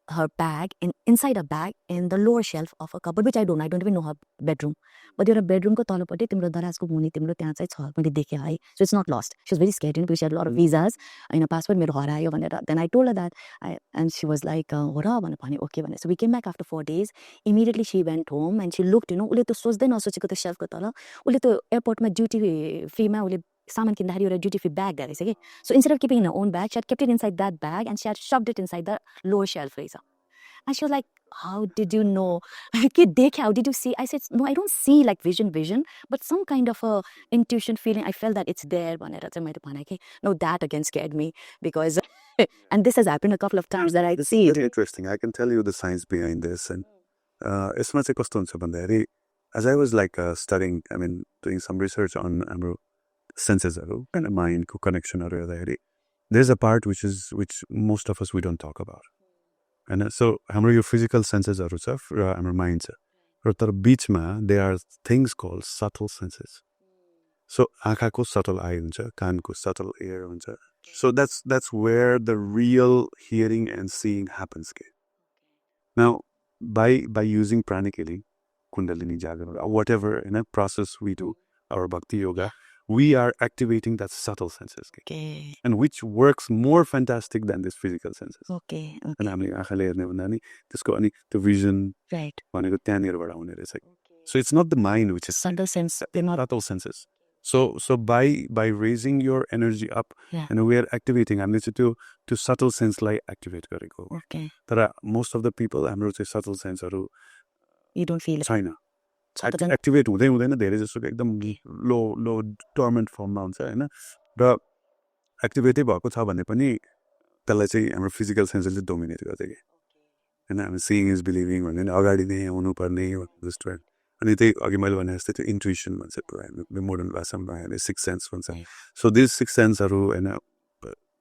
her bag inside a bag in the lower shelf of a cupboard, which I don't even know her bedroom. But your bedroom ko तलपट्टि तिम्रो दराजको मुनि तिम्रो त्यहाँ चाहिँ छ मैले देखे है. So it's not lost. She was very scared, because she had a lot of visas, passport मेरो हरायो भनेर. Then I told her that, and she was like, हो र भनेर भने okay भनेर. So we came back after 4 days. Immediately she went home and she looked, उसले त्यो सोच्दै नसोचेको त्यो shelf को तल उसले त्यो एयरपोर्टमा duty free मा उसले सामान किन्दाखेरि एउटा duty free bag रहेछ के. So instead of keeping in her own bag, she had kept it inside that bag and she had shoved it inside the lower shelf रहेछ. And she was like, how did you know? How did you see? I said, no, I don't see like vision, but some kind of a intuition feeling. I felt that it's there. No, that again scared me, because And this has happened a couple of times that I see it. Very interesting. I can tell you the science behind this. And यसमा चाहिँ कस्तो हुन्छ भन्दाखेरि as I was like studying, I mean, doing some research on हाम्रो sensesहरू and mindको connectionहरू हेर्दाखेरि there's a part which most of us we don't talk about. And so हाम्रो यो physical sensesहरू छ र हाम्रो mind छ र तर बिचमा there are things called subtle senses. So आँखाको subtle eye हुन्छ, कानको subtle ear हुन्छ. So that's where the real hearing and seeing happens. Now, by using pranic healing, kundalini jagarana, whatever in a process we do, our bhakti yoga, we are activating that subtle senses. Okay. And which works more fantastic than this physical senses. Okay. And हामीले आँखाले हेर्ने भन्दा नि त्यसको अनि त्यो vision Right. भनेको त्यहाँनिरबाट आउने रहेछ. So it's not the mind which is Subtle sense. they're not subtle senses. So by raising your energy up, Yeah. and we are activating, हामीले चाहिँ त्यो subtle sense लाई activate गरेको. Okay. तर most of the people हाम्रो चाहिँ subtle senseहरू You don't feel it. छैन. Subtle Activate हुँदैन धेरै जस्तो एकदम लो dormant फर्ममा हुन्छ हैन र एक्टिभेटै भएको छ भने पनि त्यसलाई चाहिँ हाम्रो फिजिकल सेन्सले डोमिनेट गर्छ के हैन हामी सीइङ इज बिलिभिङ भन्ने नि अगाडि नै हुनुपर्ने जस्तो अनि त्यही अघि मैले भने जस्तै त्यो इन्ट्युसन भन्छ मोडर्न भाषामा हामीले सिक्स सेन्स भन्छ सो दिस सिक्स सेन्सहरू हैन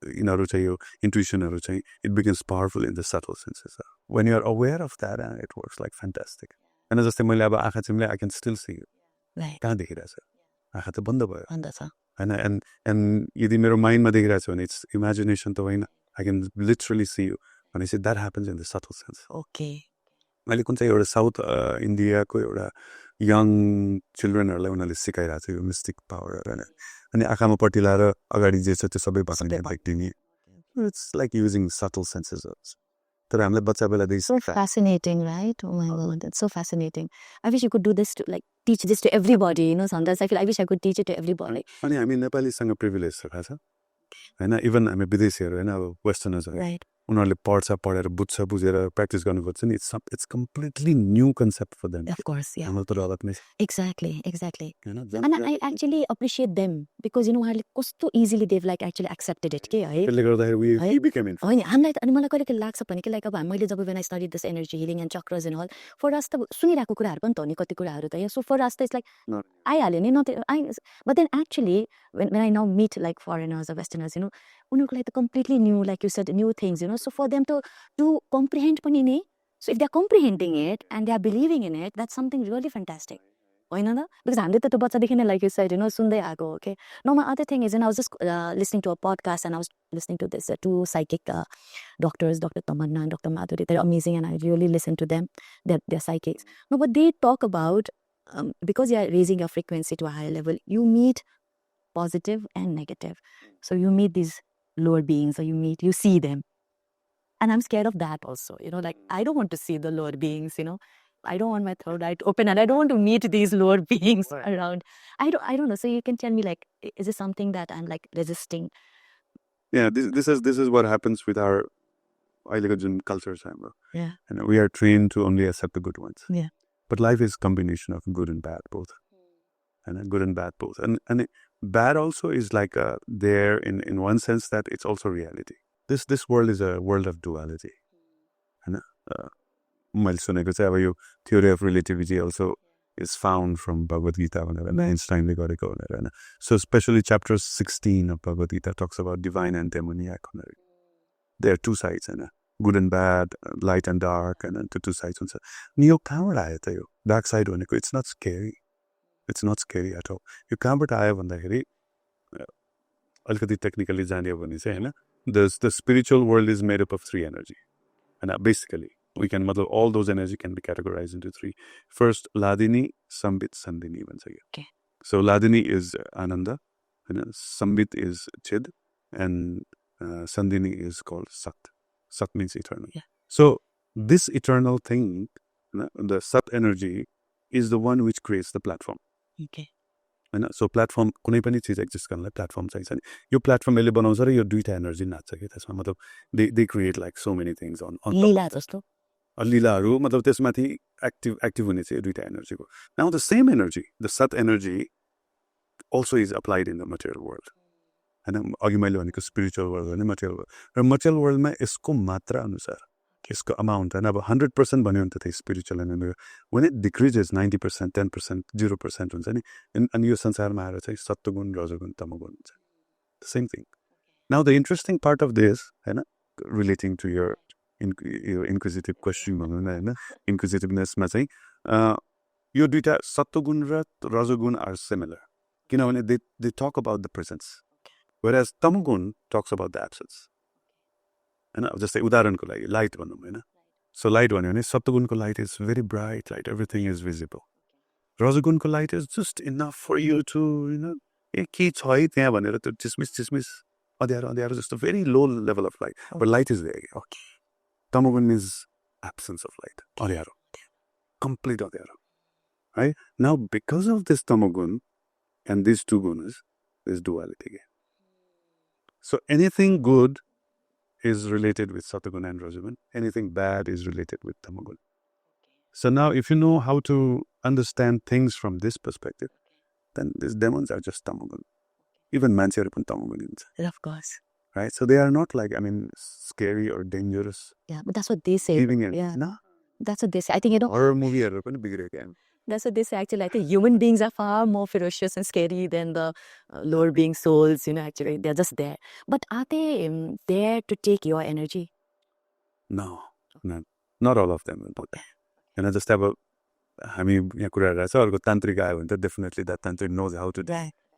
यिनीहरू चाहिँ यो इन्ट्युसनहरू चाहिँ it becomes powerful in the subtle senses when you are aware of that it works like fantastic होइन जस्तै मैले अब आँखा चिम्ले आई क्यान स्टिल सी कहाँ देखिरहेछ आँखा त बन्द भयो होइन एन्ड यदि मेरो माइन्डमा देखिरहेको छ भने इट्स इमेजिनेसन त होइन आई क्यान लिटरली सी यु भनेपछि that happens in the subtle sense okay मैले कुन चाहिँ एउटा साउथ इन्डियाको एउटा यङ चिल्ड्रेनहरूलाई उनीहरूले सिकाइरहेको छ यो मिस्टिक पावर होइन अनि आँखामा पट्टी लाएर अगाडि जे छ त्यो सबै भाषा भइदिने it's like using subtle senses तर हामीलाई बच्चा बेलादेखि so fascinating, right? Oh my god, that's so fascinating. I wish you could do this to like teach this to everybody, you know. Sometimes I feel I wish I could teach it to everybody. अनि हामी नेपालीसँग privilege छ थाहा छ होइन even हामी विदेशीहरू होइन अब वेस्टर्नर्सहरू Right. उनीहरूले पढेर बुझ्छ बुझेर प्र्याक्टिस गर्नुपर्छ नि it's completely new concept for them Of course, yeah. हाम्रो त अलग नै Exactly. होइन And I actually appreciate them because you know how easily they've like actually accepted it. Okay, त्यसले गर्दाखेरि we became in होइन हामीलाई अनि मलाई कहिले कहिले लाग्छ भने कि लाइक अब मैले जब when I studied this energy healing and chakras and all for us त सुनिरहेको कुराहरू पनि त हो नि कति कुराहरू त so for us त it's like आइहाल्यो नि but then actually when I now meet like foreigners or westerners you know उनीहरूको लागि त completely new like you said new things you know so for them to comprehend पनि नि so if they're comprehending it and they're believing in it that's something really fantastic होइन त because हामीले त त्यो बच्चादेखि नै like you said you know सुन्दै आएको okay no my other thing is and I was just listening to a podcast and I was listening to this two psychic doctors Dr. Tamanna and Dr. Madhuri they're amazing and I really listen to them they're psychics no but they talk about because you are raising your frequency to a higher level you meet positive and negative so you meet these lower beings or you see them and I'm scared of that also you know like I don't want to see the lower beings you know I don't want my third eye to open and I don't want to meet these lower beings around I don't know so you can tell me like is this something that I'm like resisting yeah this is what happens with our अहिलेको जुन culture छ हाम्रो yeah and we are trained to only accept the good ones yeah but life is combination of good and bad both and good and bad both and bad also is like there in one sense that it's also reality this world is a world of duality and मैले सुनेको चाहिँ अब यो theory of relativity also is found from Bhagavad Gita and Einsteinले गरेको भनेर हैन so especially chapter 16 of Bhagavad Gita talks about divine and demoniac there are two sides and good and bad light and dark and the two sides हुन्छ नि यो कहाँबाट आयो त यो dark side भनेको it's not scary at all यो कहाँबाट आयो भन्दाखेरि अलिकति टेक्निकली जान्यो भने चाहिँ हैन the spiritual world is made up of three energy and basically we can all those energy can be categorized into three first ladini sambit sandini bhन्छ यो okay so ladini is ananda and sambit is chid and sandini is called sat means eternal yeah so this eternal thing the sat energy is the one which creates the platform okay हैन so platform कुनै पनि चिज exist गर्नलाई platform चाहिन्छ नि यो platform यसले बनाउँछ र यो दुईटा एनर्जी नाच्छ कि त्यसमा मतलब they create like so many things on लीला जस्तो लीलाहरू मतलब त्यसमाथि एक्टिभ हुने चाहिँ दुईटा एनर्जीको now the same energy the सत energy also is applied in the material world होइन अघि मैले भनेको स्पिरिचुअल वर्ल्ड भने मटेरियल वर्ल्ड र मटेरियल वर्ल्डमा यसको मात्रा अनुसार यसको अमाउन्ट होइन अब 100% भन्यो भने त त्यही स्पिरिचुअल होइन when it decreases 90%, 10%, 0% हुन्छ नि अनि यो संसारमा आएर चाहिँ सत्वगुण रजोगुण तमोगुण हुन्छ same thing now the interesting part of this होइन relating to your inquisitive question भनौँ न होइन इन्क्विजिटिभनेसमा चाहिँ यो दुईवटा सत्वगुण र रजोगुण आर सिमिलर किनभने they talk about the presence whereas तमोगुण टक्स अबाउट द एब्सेन्स होइन अब जस्तै उदाहरणको लागि लाइट भनौँ होइन सो लाइट भन्यो भने सत्वगुणको light is very bright light everything is visible रजोगुणको light is just enough for you to के छ है त्यहाँ भनेर त्यो चिसमिस अँध्यारो अँध्यारो जस्तो very low level of light but light is there okay तमोगुण इज एब्सेन्स अफ लाइट अँध्यारो कम्प्लिट अँध्यारो है नाउ बिकज अफ दिस तमोगुण एन्ड दिस टु गुणस this duality so anything good is related with Satagun and Rajagun. Anything bad is related with Tamagun. So now if you know how to understand things from this perspective, then these demons are just Tamagun. Even Manchirapun Tamagun. Of course. Right? So they are not like, scary or dangerous. Yeah, but that's what they say. Yeah. No? That's what they say. I think, horror movie are bigger again. That's what they say. Actually, I think human beings are far more ferocious and scary than the lower being souls, actually. They're just there. But are they there to take your energy? No. Not all of them will do that. And just have हामी यहाँ कुरा गरेर छ अर्को तान्त्रिक आयो भने त definitely that tantrik knows how to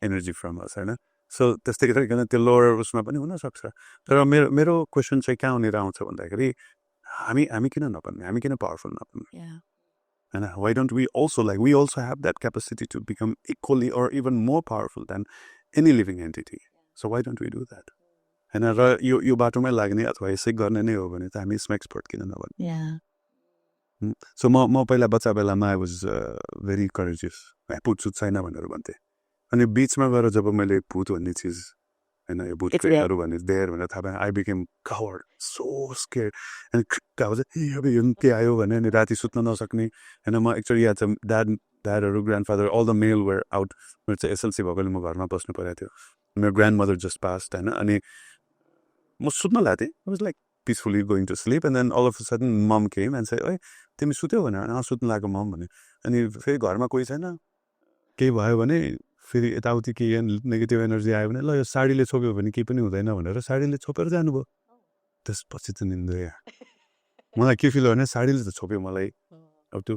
energy from us होइन सो त्यस्तै गरिकन त्यो लोवर उसमा पनि हुनसक्छ तर मेरो क्वेसन चाहिँ कहाँनिर आउँछ भन्दाखेरि हामी किन नपर्ने हामी किन पावरफुल नपर्ने And why don't we also we also have that capacity to become equally or even more powerful than any living entity. So why don't we do that? And यो बाटोमै लाग्ने अथवा यसै गर्ने नै हो भने त हामी यसमा एक्सपर्ट किन नभने सो म पहिला बच्चा बेलामा आई वाज भेरी करेजियस भुत छैन भनेर भन्थेँ अनि बिचमा गएर जब मैले भूत भन्ने चिज होइन यो भूत प्रेतहरू भन्ने देयर भनेर थाहा पाएँ I became covered so square अनि अब चाहिँ यो के आयो भने अनि राति सुत्न नसक्ने होइन म एक्चुअली याद छ ड्याडहरू grandfather all the male were out मेरो चाहिँ एसएलसी भएकोले म घरमा बस्नु परेको थियो मेरो ग्रान्ड मदर जस्ट पास्ट होइन अनि म सुत्न लागेको थिएँ I was like peacefully going to sleep and then all of a sudden mum came end से ओए तिमी सुत्यौ भनेर सुत्नु लागेको मम भने अनि फेरि घरमा कोही छैन केही भयो भने फेरि यताउति केही नेगेटिभ एनर्जी आयो भने ल यो साडीले छोप्यो भने केही पनि हुँदैन भनेर साडीले छोपेर जानुभयो त्यसपछि त निन्दै मलाई के फिल भयो भने साडीले त छोप्यो मलाई अब त्यो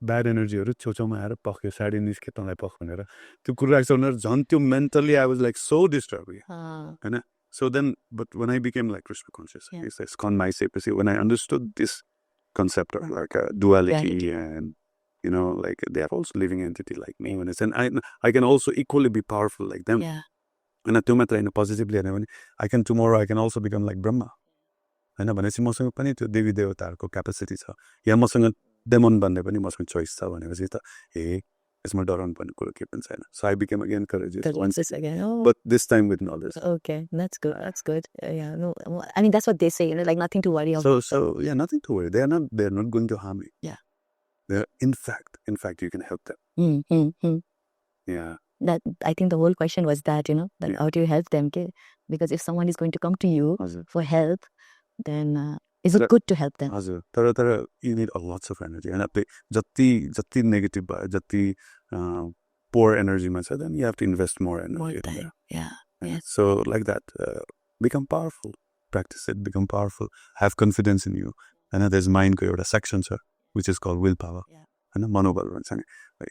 ब्याड एनर्जीहरू छेउछाउमा आएर पख्यो साडी निस्के तँलाई पख भनेर त्यो कुरा भनेर झन् त्यो mentally I was like so disturb होइन so then but when I became like Krishna conscious it's gone my say when I understood this concept of like a duality and like they are also living entity like me and I can also equally be powerful like them and त्यो मात्र हैन positively हेर्ने भने I can tomorrow I can also become like Brahma हैन भनेपछि मसँग पनि त्यो देवी देवताहरूको capacity छ या मसँग डेमन भन्ने पनि मसँग चोइस छ भनेपछि त यसमा डराउनु पर्ने कुरो के पनि छैन so I became again courageous once again but this time with knowledge okay that's good yeah no I mean that's what they say like nothing to worry about so yeah nothing to worry they're not going to harm you they're in fact you can help them yeah that I think the whole question was that that how do you help them because if someone is going to come to you for help then is it good to help them हजुर तर you need a lots of energy and जति negative भयो जति poor energy मा छ then you have to invest more energy time. Yeah so like that become powerful practice it become powerful have confidence in you and there's mind को एउटा section छ which is called willpower and मनोबल भन्छ नि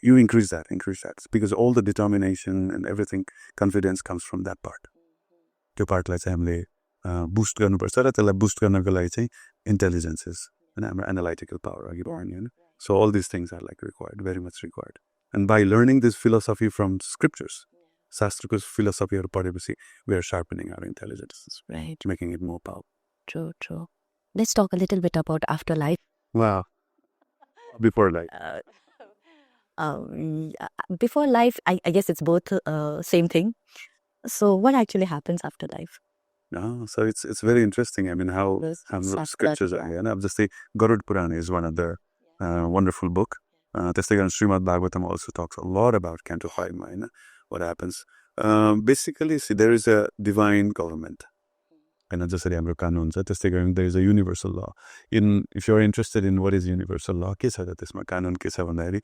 you increase that because all the determination and everything confidence comes from that part त्यो पार्टलाई चाहिँ हामीले boost गर्नुपर्छ र त्यसलाई बुस्ट गर्नको लागि चाहिँ इन्टेलिजेन्सेस होइन हाम्रो एनालाइटिकल पावर अघि बढ्ने होइन so all this things are like required very much required and by learning this philosophy from scriptures शास्त्रको फिलोसफीहरू पढेपछि we are sharpening our intelligence making it more power True. Let's talk a little bit about afterlife. Wow. Before life. Before life, I guess it's both same thing. So what actually happens after life? So it's very interesting. I mean, how scriptures are. And I'm just say Garud Purana is one of the wonderful book. Srimad Bhagavatam also talks a lot about Canto 5, what happens. Basically, see, there is a divine government. And जसरी हाम्रो कानुन छ त्यस्तै गरी there is a universal law. If you're interested in what is universal law, के छ त त्यसमा कानुन के छ भन्दाखेरि,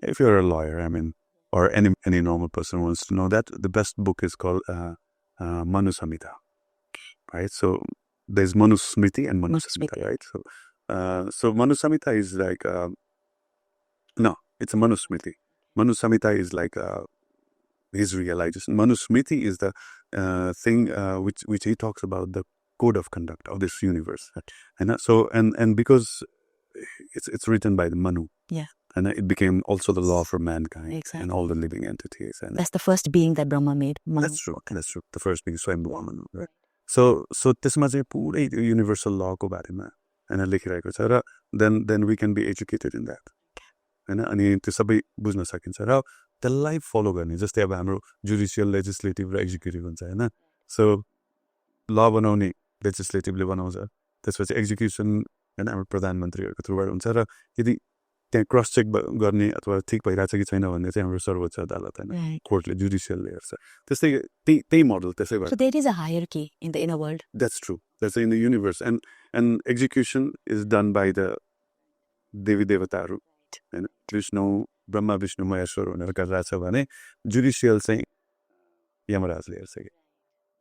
if you're a lawyer, I mean, or any normal person wants to know that, the best book is called Manu Samhita, right? So there's Manu Smriti and Manu Samhita, right? So Manu Samhita is like no, it's a Manu Smriti. Manu Samhita is like his realization. Manu Smriti is the thing which he talks about, the code of conduct of this universe. And so and because it's written by the Manu. Yeah. And it became also the law for mankind. Exactly. And all the living entities. And that's the first being that Brahma made. Manu. That's true. That's true. The first being Swayambhu Manu. Right? So त्यसमा चाहिँ पुरै universal law को बारेमा हैन लेखिरहेको छ र then we can be educated in that. हैन अनि त्यो सबै बुझ्न सकिन्छ र त्यसलाई फलो गर्ने जस्तै अब हाम्रो जुडिसियल लेजिस्लेटिभ र एक्जिक्युटिभ हुन्छ हैन सो ल बनाउने लेजिस्लेटिभले बनाउँछ त्यसपछि एक्जिक्युसन हैन हाम्रो प्रधानमन्त्रीहरुको थ्रुबाट हुन्छ र यदि त्यहाँ क्रस चेक गर्ने अथवा ठिक भइराछ कि छैन भन्ने चाहिँ हाम्रो सर्वोच्च अदालत हैन कोर्टले जुडिसियलले हेर्छ त्यस्तै त्यही मोडल त्यसै भएर so there is a hierarchy in the inner world. That's true. That's in the universe and execution is done by the देवी देवताहरु हैन विष्णु ब्रह्मा विष्णु महेश्वर भनेर गरिरहेछ भने जुडिसियल चाहिँ यमराजले हेर्छ कि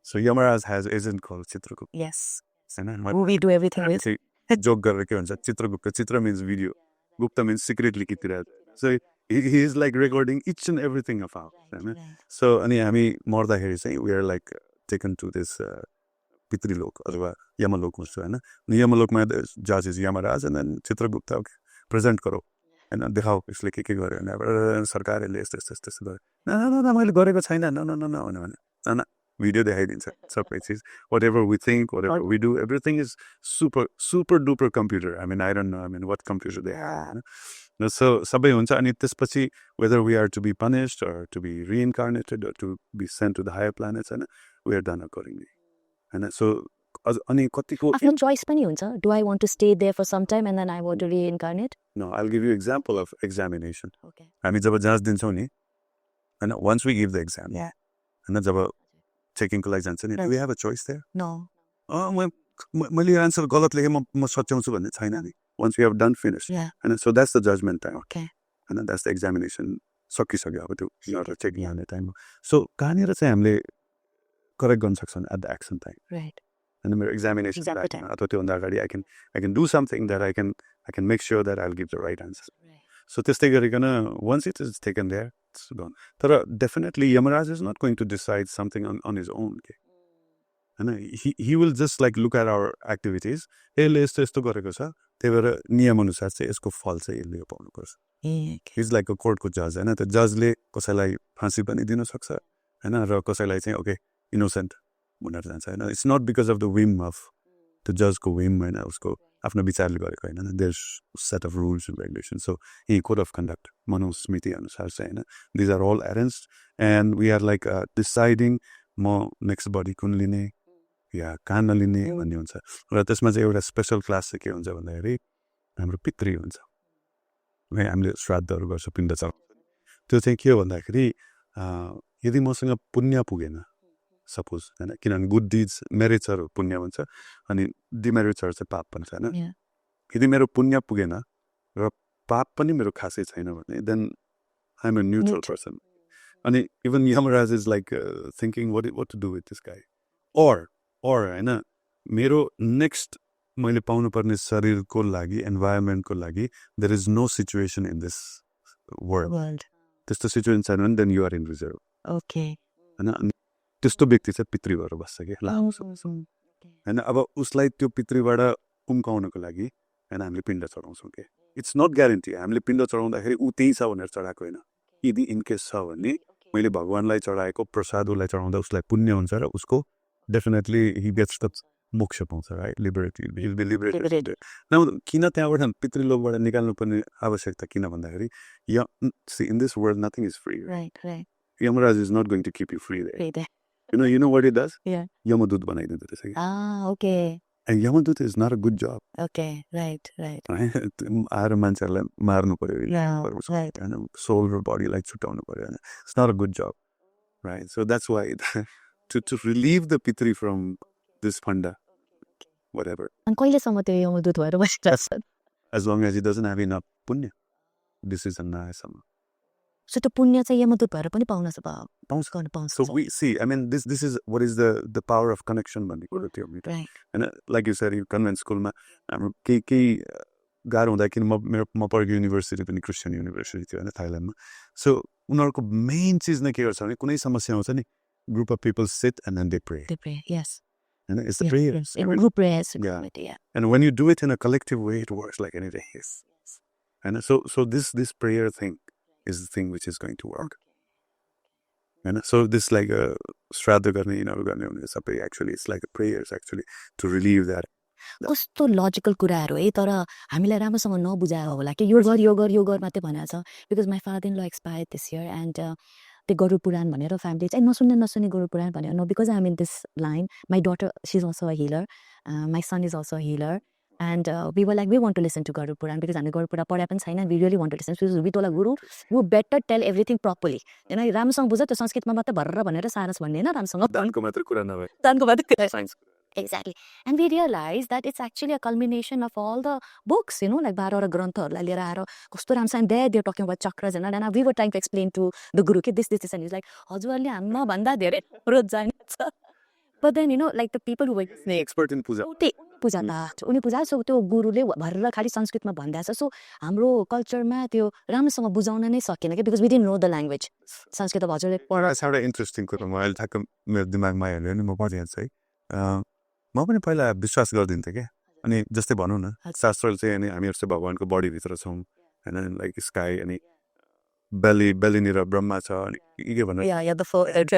so Yamraj has agent called Chitragupta. Yes. हैन Who we do everything with. Joke गरेर के भन्छ चित्रगुप्त चित्र means video Gupta means secretly कितिरहेछ. So he is like recording each and everything of ours Hahn so अनि हामी मर्दाखेरि चाहिँ we are like taken to this पितृलोक अथवा यमलोक हुन्छ हैन यमलोकमा जज is Yamraj and then Chitragupta present गरौ हैन देखाऊ यसले के गर्यो भने सरकारले यस्तो यस्तो यस्तो गर्यो न मैले गरेको छैन न न न भने न भिडियो देखाइदिन्छ सबै चीज whatever we think whatever we do everything is super duper computer I mean I don't know I mean what computer they have so सबै हुन्छ अनि त्यसपछि whether we are to be punished or to be reincarnated or to be sent to the higher planets and we are done accordingly and so अनि कतिको आफ्नो choice पनि हुन्छ. Do I want to stay there for some time and then I want to reincarnate? No, I'll give you example of examination. Okay. हामी जब जाँच दिन्छौँ नि and once we give the exam Yeah. and जब checking को लागि जान्छ नि do we have a choice there? No. मैले आन्सर गलत लेखे म सच्याउँछु भन्ने छैन नि once we have done finished Yeah. and so that's the judgment time Okay. and that's the examination सकिसक्यो अब त्यो एउटा चेकिङ गर्ने टाइम सो कहाँनिर चाहिँ हामीले करेक्ट गर्न सक्छौँ at the action time. Right. And मेरो examination Exam time. अथवा त्योभन्दा अगाडि I can do something that I can make sure that I'll give the right answer. Right. So त्यस्तै गरिकन once it is taken there it's gone. तर definitely Yamaraj is not going to decide something on his own. Hahn he will just like look at our activities यसले यस्तो यस्तो गरेको छ त्यही भएर नियम अनुसार चाहिँ यसको फल चाहिँ यसले पाउनुपर्छ. He's like a court को जज हैन त्यो जजले कसैलाई फाँसी पनि दिन सक्छ हैन र कसैलाई चाहिँ ओके इनोसेन्ट भनेर जान्छ हैन it's not because of the whim of the judge को whim हैन उसको आफ्नो विचारले गरेको हैन there's set of rules and regulations so in code of conduct Manu स्मृति अनुसार चाहिँ हैन these are all arranged and we are like deciding म नेक्स्ट बडी कुन लिने या कान लिने भन्ने हुन्छ र त्यसमा चाहिँ एउटा स्पेशल क्लास चाहिँ के हुन्छ भन्दाखेरि हाम्रो पितृ हुन्छ हामीले श्राद्धहरू गर्छ पिण्ड चढाउँछ त्यो चाहिँ के हो भन्दाखेरि यदि मसँग पुण्य पुगेन सपोज हैन किनभने गुड डिड्स मेरिट्सहरू पुण्य भन्छ अनि डिमेरिट्सहरू चाहिँ पाप भन्छ हैन यदि मेरो पुण्य पुगेन र पाप पनि मेरो खासै छैन भने then I am a neutral person अनि even Yamraj is like thinking what to do with this guy or हैन मेरो नेक्स्ट मैले पाउनुपर्ने शरीरको लागि एन्भाइरोमेन्टको लागि there is no situation in this world त्यस्तो सिचुएसन छैन भने then you are in reserve okay हैन त्यस्तो व्यक्ति चाहिँ पितृ भएर बस्छ कि हैन अब उसलाई त्यो पितृबाट उम्काउनको लागि हैन हामीले पिण्ड चढाउँछौँ के इट्स नट ग्यारेन्टी हामीले पिण्ड चढाउँदाखेरि ऊ त्यही छ भनेर चढाएको होइन यदि इनकेस छ भने मैले भगवानलाई चढाएको प्रसाद उसलाई चढाउँदा उसलाई पुण्य हुन्छ र उसको डेफिनेटली ही गेट्स द मोक्ष पाउँछ राइट लिबरेटेड न किन त्यहाँबाट पितृलोकबाट निकाल्नु पर्ने आवश्यकता किन भन्दाखेरि इन this world nothing is free right Yamaraj is not going to keep you free there. You know what he does? Yeah. Yamadut बनाइदिन्छ त्यसै okay. And Yamadut is not a good job. Okay, right. आएर मान्छेहरूलाई मार्नु पर्यो right. soul र bodyलाई छुटाउनु पर्यो It's not a good job. right? So that's why to relieve the pitri from this phanda, whatever, अनि कहिलेसम्म त्यो यमदूत भएर बसिरहेछ as long as he doesn't have enough punya, decision नआएसम्म. सो त्यो पुण्य चाहिँ यमदूत भएर पनि पाउन Paउँछ. गर्न पाउँछ So we see, I mean, this is what is the power of connection भन्ने कुरो थियो मेरो. Right. And like you said, you convent schoolमा हाम्रो केही गाह्रो हुँदा किन म पढेको युनिभर्सिटी पनि क्रिस्चियन युनिभर्सिटी थियो होइन थाइल्यान्डमा. सो उनीहरूको मेन चिज नै के गर्छ भने कुनै समस्या आउँछ नि, group of people sit and then they pray. They pray, yes. And it's the prayer. Yes. Group prayers. Yeah. Yeah. And when you do it in a collective way, it works like anything. Yes. And so this prayer thing is the thing which is going to work. And so this like a shraddha garne, actually it's like a prayers actually to relieve that. कस्तो logical कुराहरू है तर हामीलाई राम्रोसँग नबुझायो होला कि यो गर मात्रै भनेको छ बिकज माई फादर इन ल एक्सपायर्ड दिस इयर एन्ड त्यो गरुड पुराण भनेर फ्यामिली चाहिँ नसुन्ने गरुड पुराण भनेर no because I am in this line my daughter she is also a healer my son is also a healer and we were like we want to listen to Garuda Purana because हामी गरुड पुराण पढाए पनि छैन we really want to listen we told guru you better tell everything properly होइन राम्रोसँग बुझ त्यो संस्कृतमा मात्रै भर्र भनेर सारस भन्ने होइन राम्रोसँग दानको मात्र कुरा नभए दानको मात्रै signs Exactly. And we realized that it's actually a culmination of all the books, you know, like 12 ग्रन्थहरूलाई लिएर आएर कस्तो राम्रो छ and they're talking about chakras and we were trying to explain to the guru कि this and he's like हजुरहरूले हाम्रा भन्दा धेरै रोज जान्छ. But then, you know, like the people who were expert in puja. पूजा उनी पूजा सो त्यो गुरुले भरेर खालि संस्कृतमा भन्दैछ सो हाम्रो कल्चरमा त्यो राम्रोसँग बुझाउन नै सकेन कि because we didn't know the language Sanskrit अब हजुरले एउटा इन्ट्रेस्टिङ कुरा म अहिले ठ्याक्क मेरो दिमागमा आइहाल्यो नि म पढिहाल्छु है. म पनि पहिला विश्वास गर्दिन्थेँ क्या अनि जस्तै भनौँ न शास्त्र चाहिँ अनि हामीहरू चाहिँ भगवान्को बडीभित्र छौँ होइन लाइक स्काई अनि बेलीनिर ब्रह्मा छ अनि के भनेर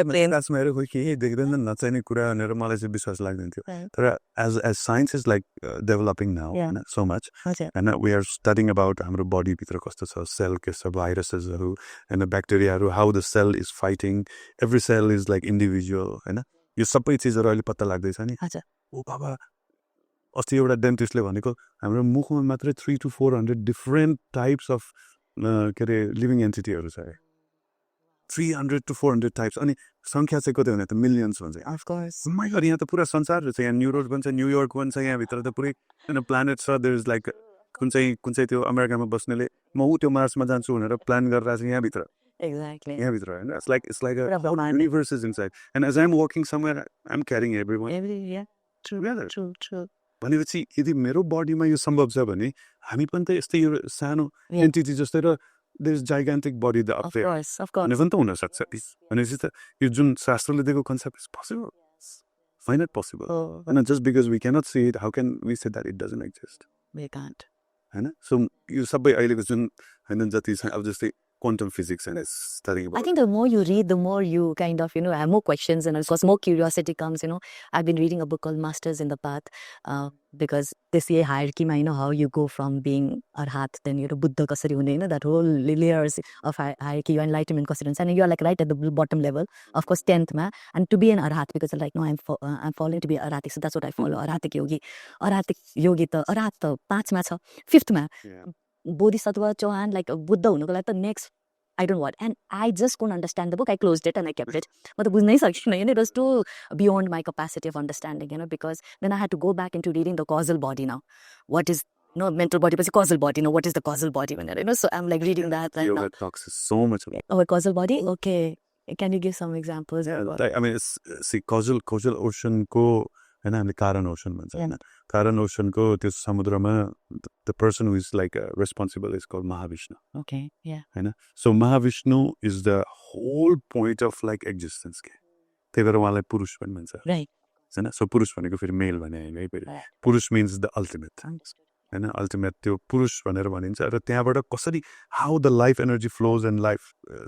क्लासमा हेरेर खोइ केही देख्दैन नचाहिने कुरा भनेर मलाई चाहिँ विश्वास लाग्दैन थियो तर as science is like developing now so much होइन वी आर स्टडिङ अबाउट हाम्रो बडीभित्र कस्तो छ सेल के छ भाइरसेसहरू होइन ब्याक्टेरियाहरू how the cell is fighting every cell is like individual होइन यो सबै चिजहरू अहिले पत्ता लाग्दैछ नि ओ बाबा अस्ति एउटा डेन्टिस्टले भनेको हाम्रो मुखमा मात्रै 300 to 400 डिफ्रेन्ट टाइप्स अफ के अरे लिभिङ एन्टिटीहरू छ 300 to 400 टाइप्स अनि सङ्ख्या चाहिँ कति भने त मिलियन्स भन्छ यहाँ त पुरा संसार छ यहाँ न्युरोड भन्छ न्युयोर्क भन्छ यहाँभित्र त पुरै होइन प्लानेट छ देयर इज लाइक कुन चाहिँ त्यो अमेरिकामा बस्नेले म त्यो मार्समा जान्छु भनेर प्लान गरिरहेको छ यहाँभित्र Exactly. Yeah, right? It's like a universe is inside. And as I'm walking somewhere, I'm carrying everyone. True. भनेपछि यदि मेरो बडीमा यो सम्भव छ भने हामी पनि त यस्तै यो सानो एन्टिटी जस्तै र there is gigantic body the up there भने पनि त हुनसक्छ भनेपछि त यो जुन शास्त्रले दिएको concept is possible fine it possible होइन just because we cannot see it how can we say that it doesn't exist होइन सो यो सबै अहिलेको जुन होइन जति छ अब जस्तै quantum physics and studying about I think the more you read, the more you kind of, have more questions and of course more curiosity comes, I've been reading a book called Masters in the Path because this hierarchy, how you go from being arhat, then you're a Buddha kasari hune, that whole layers of hierarchy, your enlightenment kasari, and you're like right at the bottom level, of course 10th ma, and to be an arhat because like no, I'm following to be arhatic, so that's what I follow, arhatic yogi ta arhat ta 5 ma cha, 5th ma. Bodhisattva Chauhan, like Buddha hunuko लागि त next I don't know what, and I just couldn't understand the book. I closed it and I kept it. But it was too beyond my capacity of understanding, because then I had to go back into reading the causal body now. What is mental body, but causal body. What is the causal body? So I'm like reading that right now. Yoga talks so much about. Oh, causal body. Okay, can you give some examples? Yeah, I mean, see, causal ocean ko. होइन हामीले कारण ओसन भन्छ होइन कारण ओसनको त्यो समुद्रमा the person who is like responsible is called Mahavishnu होइन so Mahavishnu is the whole point of like existence के त्यही भएर उहाँलाई पुरुष पनि भन्छ होइन सो पुरुष भनेको फेरि मेल भने होइन है फेरि पुरुष मिन्स द अल्टिमेट होइन अल्टिमेट त्यो पुरुष भनेर भनिन्छ र त्यहाँबाट कसरी how the life energy flows end life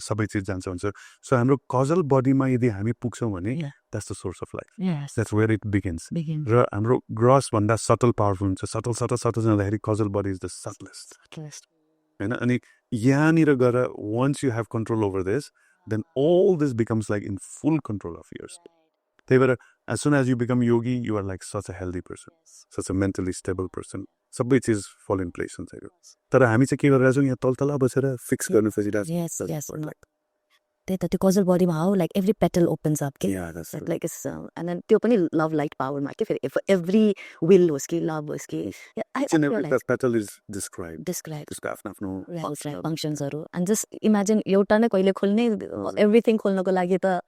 सबै चिज जान्छ भन्छ सो हाम्रो कजल बडीमा यदि हामी पुग्छौँ भने that's the source of life that's where it begins र हाम्रो ग्रस भन्दा सटल पावरफुल हुन्छ सटल जाँदाखेरि causal body is the subtlest होइन अनि यहाँनिर गएर once you have control over this then all this becomes like in full control of yours. As soon as you become yogi, you are like such a healthy person, such a mentally stable person. सबै चिज fall in place हुन्छ तर हामी चाहिँ के गरिरहेछौँ यहाँ तल बसेर फिक्स गर्नु खोजिरहेछौँ. The causal body how like every petal opens up. Okay? Yeah, that's true. Like it's and then त्यो पनि love light power ma के if every will was कि love was कि yeah, I Each and every realized petal is described. described त्यसको आफ्नो right, functionsहरू and just imagine एउटा नै कहिले खोल्ने everything खोल्नको लागि त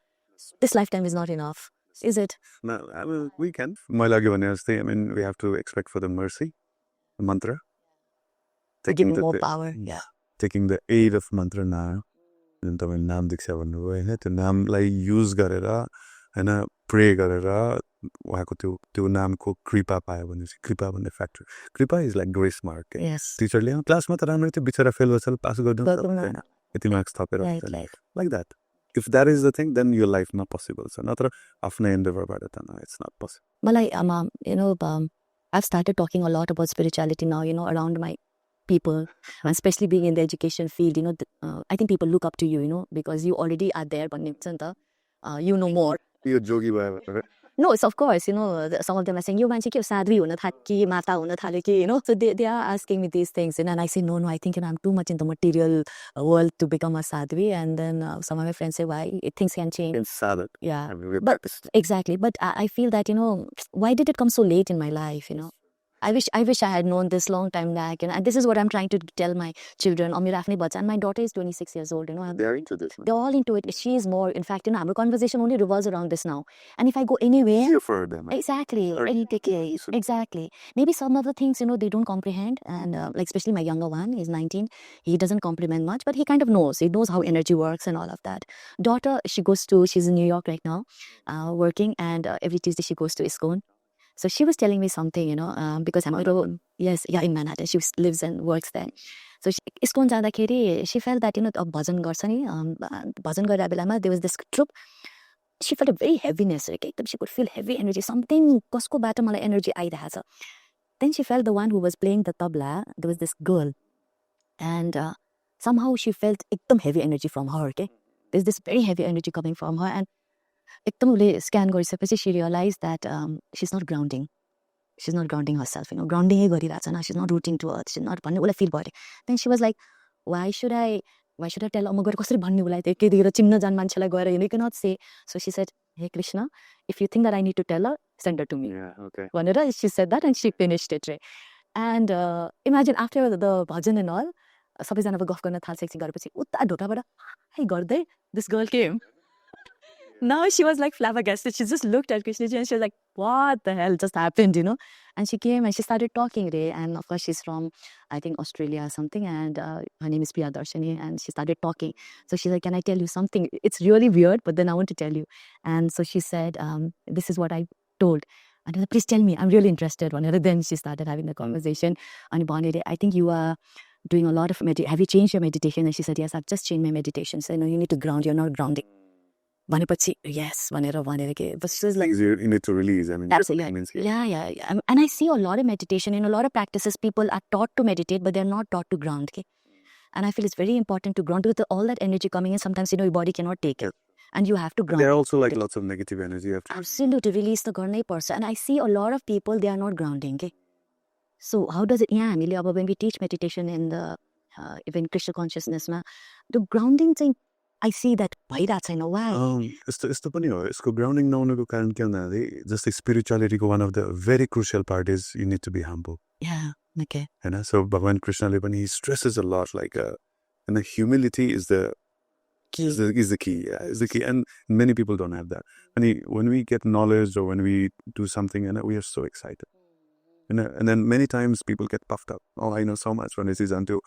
this lifetime is not enough, is it? No, I mean, we can. मलाई लाग्यो भने जस्तै I mean, we have to expect for the mercy, the mantra. To give more power. Yeah. Taking the aid of mantra now. जुन तपाईँले नाम दीक्षा भन्नुभयो होइन त्यो नामलाई use गरेर होइन प्रे गरेर उहाँको त्यो नामको कृपा पायो भने चाहिँ कृपा भन्ने फ्याक्टर कृपा इज लाइक ग्रेस मार्क टिचरले क्लासमा त राम्रो थियो बिचरा फेल भएछ पास गरिदिनु यति मार्क्स थपेर like that if that is the thing then यो लाइफमा पोसिबल छ नत्र आफ्नो एन्डेभरबाट त इट्स नट पोसिबल मलाई I've started talking a lot about spirituality now, around my people, and especially being in the education field, I think people look up to you, because you already are there, but you know more. You're jogi bhai. No, it's of course, some of them are saying, you man, sadhvi huna tha ki, mata huna thale ki, So they are asking me these things, and I say, no, I think I'm too much in the material world to become a sadhvi. And then some of my friends say, why? Things can change. It's sadhu. Yeah. I mean, but exactly. But I feel that, why did it come so late in my life, I wish I had known this long time back, and this is what I'm trying to tell my children. And my daughter is 26 years old, They're into this. They're all into it. She is more. In fact, our conversation only revolves around this now. And if I go anywhere, easier for them. Exactly. Exactly. Maybe some of the things, they don't comprehend. And like especially my younger one, he's 19. He doesn't comprehend much, but he kind of knows. He knows how energy works and all of that. Daughter, she's in New York right now, working, and every Tuesday she goes to ISKCON. So she was telling me something, because I'm in Manhattan. She lives and works there. So ISKCON जाँदाखेरि she felt that bhajan गर्छ नि bhajan गरेर बेलामा there was this troop. She felt a very heaviness. She could feel heavy energy. Something कसको बाट मलाई energy आइरहेछ. Then she felt the one who was playing the tabla. There was this girl, and somehow she felt एकदम heavy energy from her. Okay, there's this very heavy energy coming from her, and एकदम उसले scan गरिसकेपछि she realized that she's not grounding. She's not grounding herself, grounding गरिरहेछ न, she's not rooting to earth, she's not भन्ने उसलाई feel भयो. Then she was like, why should I tell म गएर कसरी भन्ने उसलाई त्यो के दिएर चिन्न जान मान्छेलाई गएर you cannot say. So she said, hey Krishna, if you think that I need to tell her, send her to me. Yeah, okay. भनेर she said that and she finished it. And imagine after the bhajan and all, सबैजनाको गफ गर्न थाल्छ एकछिन गरेपछि उता ढोकाबाट hey गर्दै this girl came. Now she was like flabbergasted. She just looked at Krishnaji and she was like, what the hell just happened, And she came and she started talking. And of course, she's from, I think, Australia or something. And her name is Priya Darshani. And she started talking. So she's like, can I tell you something? It's really weird, but then I want to tell you. And so she said, this is what I told. And I said, please tell me. I'm really interested. Then she started having the conversation. And I think you are doing a lot of meditation. Have you changed your meditation? And she said, yes, I've just changed my meditation. So, you need to ground. You're not grounding. Yes, but she was like, you need to release. I mean, absolutely. Yeah. And I see a lot of meditation in a lot of practices. People are taught to meditate, but they're not taught to ground. Okay? And I feel it's very important to ground with all that energy coming in. Sometimes your body cannot take it, and you have to ground. There are also like lots of negative energy. You have to absolutely release the garnai person. And I see a lot of people, they are not grounding. Okay? So how does it? Yeah, when we teach meditation in the even Krishna consciousness, the grounding thing. I see that भइरहेको छैन. Why? यस्तो पनि हो. यसको grounding नहुनुको कारण के भन्दाखेरि जस्तै स्पिरिचुअलिटीको one of the very crucial part is you need to be humble. Yeah, okay. Hahn so भगवान कृष्णले पनि he stresses a lot like and the humility is the key. Is the key and many people don't have that. And when we get knowledge or when we do something and we are so excited. And then many times people get puffed up. Oh, I know so much when it is until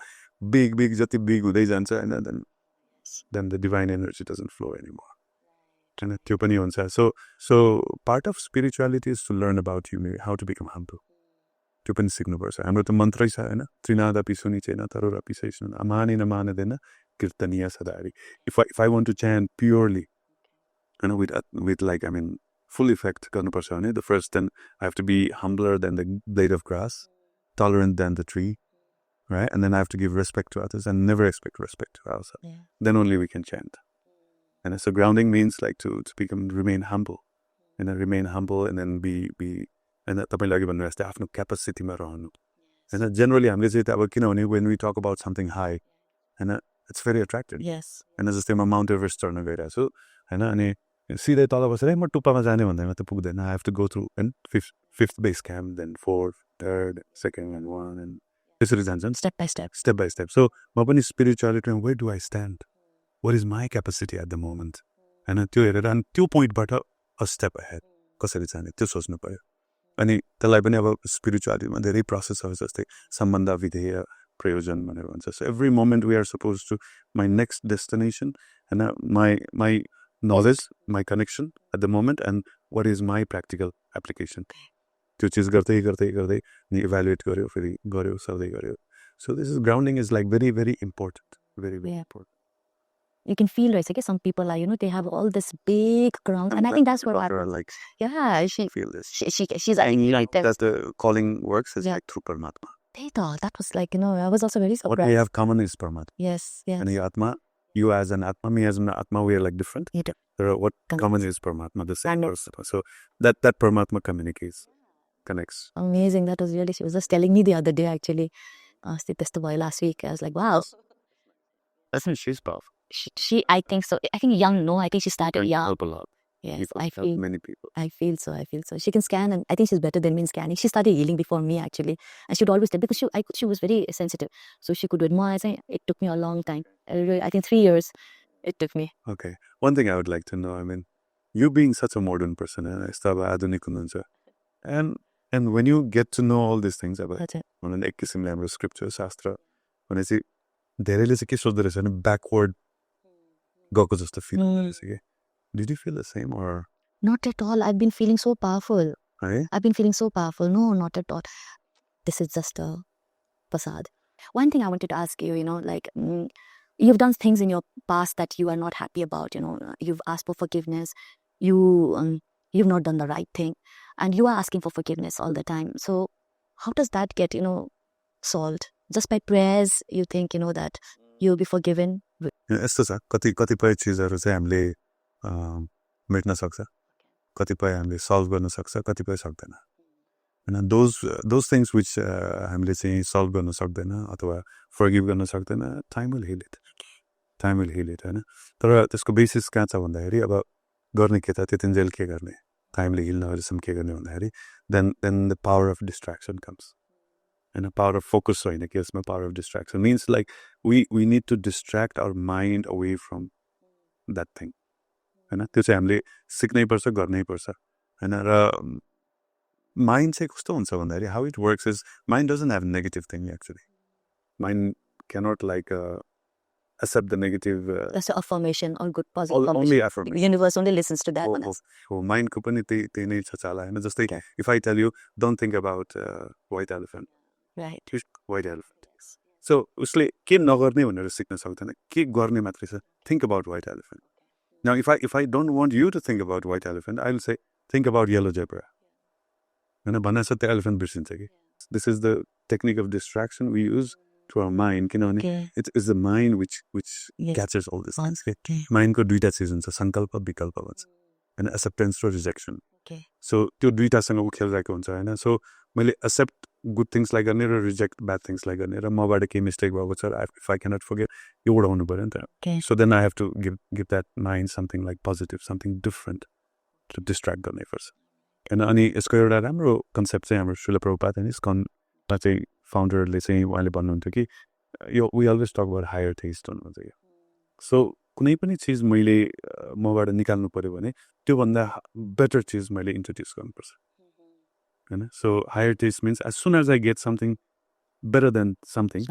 big जति big हुँदै जान्छ and then the divine energy doesn't flow anymore. And त्यो पनि हुन्छ. So part of spirituality is to learn about humility, how to become humble. त्यो पनि सिक्नुपर्छ. हाम्रो त मन्त्रै छ हैन, त्रिनादापि सुनिचेन तरोरपि सैष्ण अमानेन मानदेन कीर्तनीय सदारि. If I want to chant purely, with like full effect गर्नुपर्छ भने the first then I have to be humbler than the blade of grass, tolerant than the tree. Right? And then I have to give respect to others and never expect respect to ourselves. Yeah. Then only we can chant. And so grounding means like to remain humble. And then remain humble and then be and तपाईले अघि भन्नु जस्तै आफ्नो क्यापेसिटीमा रहनु. And generally हामीले चाहिँ अब किनभने when we talk about something high, and It's very attractive. Yes. And जस्तै म माउन्ट एभरेस्ट चढ्न गइरहेको छु होइन अनि सिधै तल बसेर म टुप्पामा जाने भन्दैमा त पुग्दैन I have to go through and fifth base camp then fourth third second and one and त्यसरी जान्छन् Step by step. सो म पनि स्पिरिचुअलिटीमा where do I stand what is my capacity at the moment होइन त्यो हेरेर अनि त्यो पोइन्टबाट अ स्टेप अहेड कसरी जाने त्यो सोच्नु पऱ्यो अनि त्यसलाई पनि अब स्पिरिचुअलिटीमा धेरै प्रोसेसहरू जस्तै सम्बन्ध विधेय प्रयोजन भनेर भन्छ so every moment we are suppose to my next destination होइन my knowledge, my connection at the moment, and what is my practical application. त्यो चिज गर्दै गर्दै गर्दै अनि इभ्यालुएट गर्यो फेरि गर्यो सर्दै गर्यो so this is grounding is like very very important very very important You can feel right. Like some people are, they have all this big ground, and I think that's what I like. Yeah, she Feel this. She's like that the calling works is like through Paramatma. That was like I was also very surprised. What we have common is Paramatma. Yes. And your Atma, you as an Atma, me as an Atma, we are like different. What common is Paramatma, the same person. So that Paramatma communicates, connects. Amazing. That was really. She was just telling me the other day actually. This boy last week. I was like, wow. I think she's powerful. She I think so. I think young. No, I think she started young. Help a lot. Yes, I feel many people. I feel so. She can scan, and I think she's better than me in scanning. She started healing before me actually, and she would always tell because she was very sensitive, so she could do it more. I think it took me a long time. I think 3 years it took me. Okay, one thing I would like to know. I mean, you being such a modern person, and when you get to know all these things about एक किसिमले हाम्रो scripture शास्त्र भनेपछि धेरैले चाहिँ के सोच्दो रहेछ भने backward गएको जस्तो feel हुँदैछ के. Did you feel the same or? Not at all. I've been feeling so powerful. Hey? I've been feeling so powerful. No, not at all. This is just a facade. One thing I wanted to ask you, like you've done things in your past that you are not happy about. You've asked for forgiveness. You've not done the right thing, and you are asking for forgiveness all the time. So how does that get solved? Just by prayers, you think that you'll be forgiven? यस्तो छ कतिपय चिजहरू चाहिँ हामीले मेट्न सक्छ कतिपय हामीले solve गर्न सक्छ कतिपय सक्दैन होइन दोज थिङ्स विच हामीले चाहिँ सल्भ गर्न सक्दैन अथवा फर्गिभ गर्न सक्दैन टाइम विल हिल इट होइन तर त्यसको बेसिस कहाँ छ भन्दाखेरि अब गर्ने के त त्यतिन्जेल के गर्ने टाइमले हिल नगरेसम्म के गर्ने भन्दाखेरि then the power of distraction comes होइन पावर अफ फोकस होइन कि यसमा power of distraction means like we need to distract our mind away from that thing होइन त्यो चाहिँ हामीले सिक्नै पर्छ गर्नै पर्छ होइन र माइन्ड चाहिँ कस्तो हुन्छ भन्दाखेरि how it works is mind doesn't have negative thing actually mind can't like accept the negative that's an affirmation or good positive only affirmation. The universe only listens to that one. Mind ko pani त्यही नै छ चाला हैन जस्तै if I tell you don't think about white elephant right white elephant so उसले के नगर्ने भनेर सिक्न सक्दैन के गर्ने मात्रै छ think about white elephant now if I don't want you to think about white elephant I'll say think about yellow zebra हैन भन्नास त्यो elephant बिर्सिन्छ कि this is the technique of distraction we use to our mind it is the mind which catches all this things mind ko duita चिज हुन्छ संकल्प विकल्प भन्छ हैन acceptance र rejection so त्यो दुईटा सँग उ खेलिरहेको हुन्छ हैन so मैले accept good things लाई गर्ने र reject bad things लाई गर्ने र मबाट के मिस्टेक भएको छ if I cannot forget यो उडाउनु पर्यो नि त so then I have to give that mind something like positive something different to distract गर्ने first अनि यसको एउटा राम्रो कन्सेप्ट चाहिँ हाम्रो श्रील प्रभुपाद अनि स्कन्द चाहिँ फाउन्डरले चाहिँ उहाँले भन्नुहुन्थ्यो कि यो we always talk about higher taste भन्नुहुन्छ कि सो कुनै पनि चिज मैले मबाट निकाल्नु पर्यो भने त्योभन्दा बेटर चिज मैले इन्ट्रोड्युस गर्नुपर्छ होइन so higher taste means as soon as I get something better than something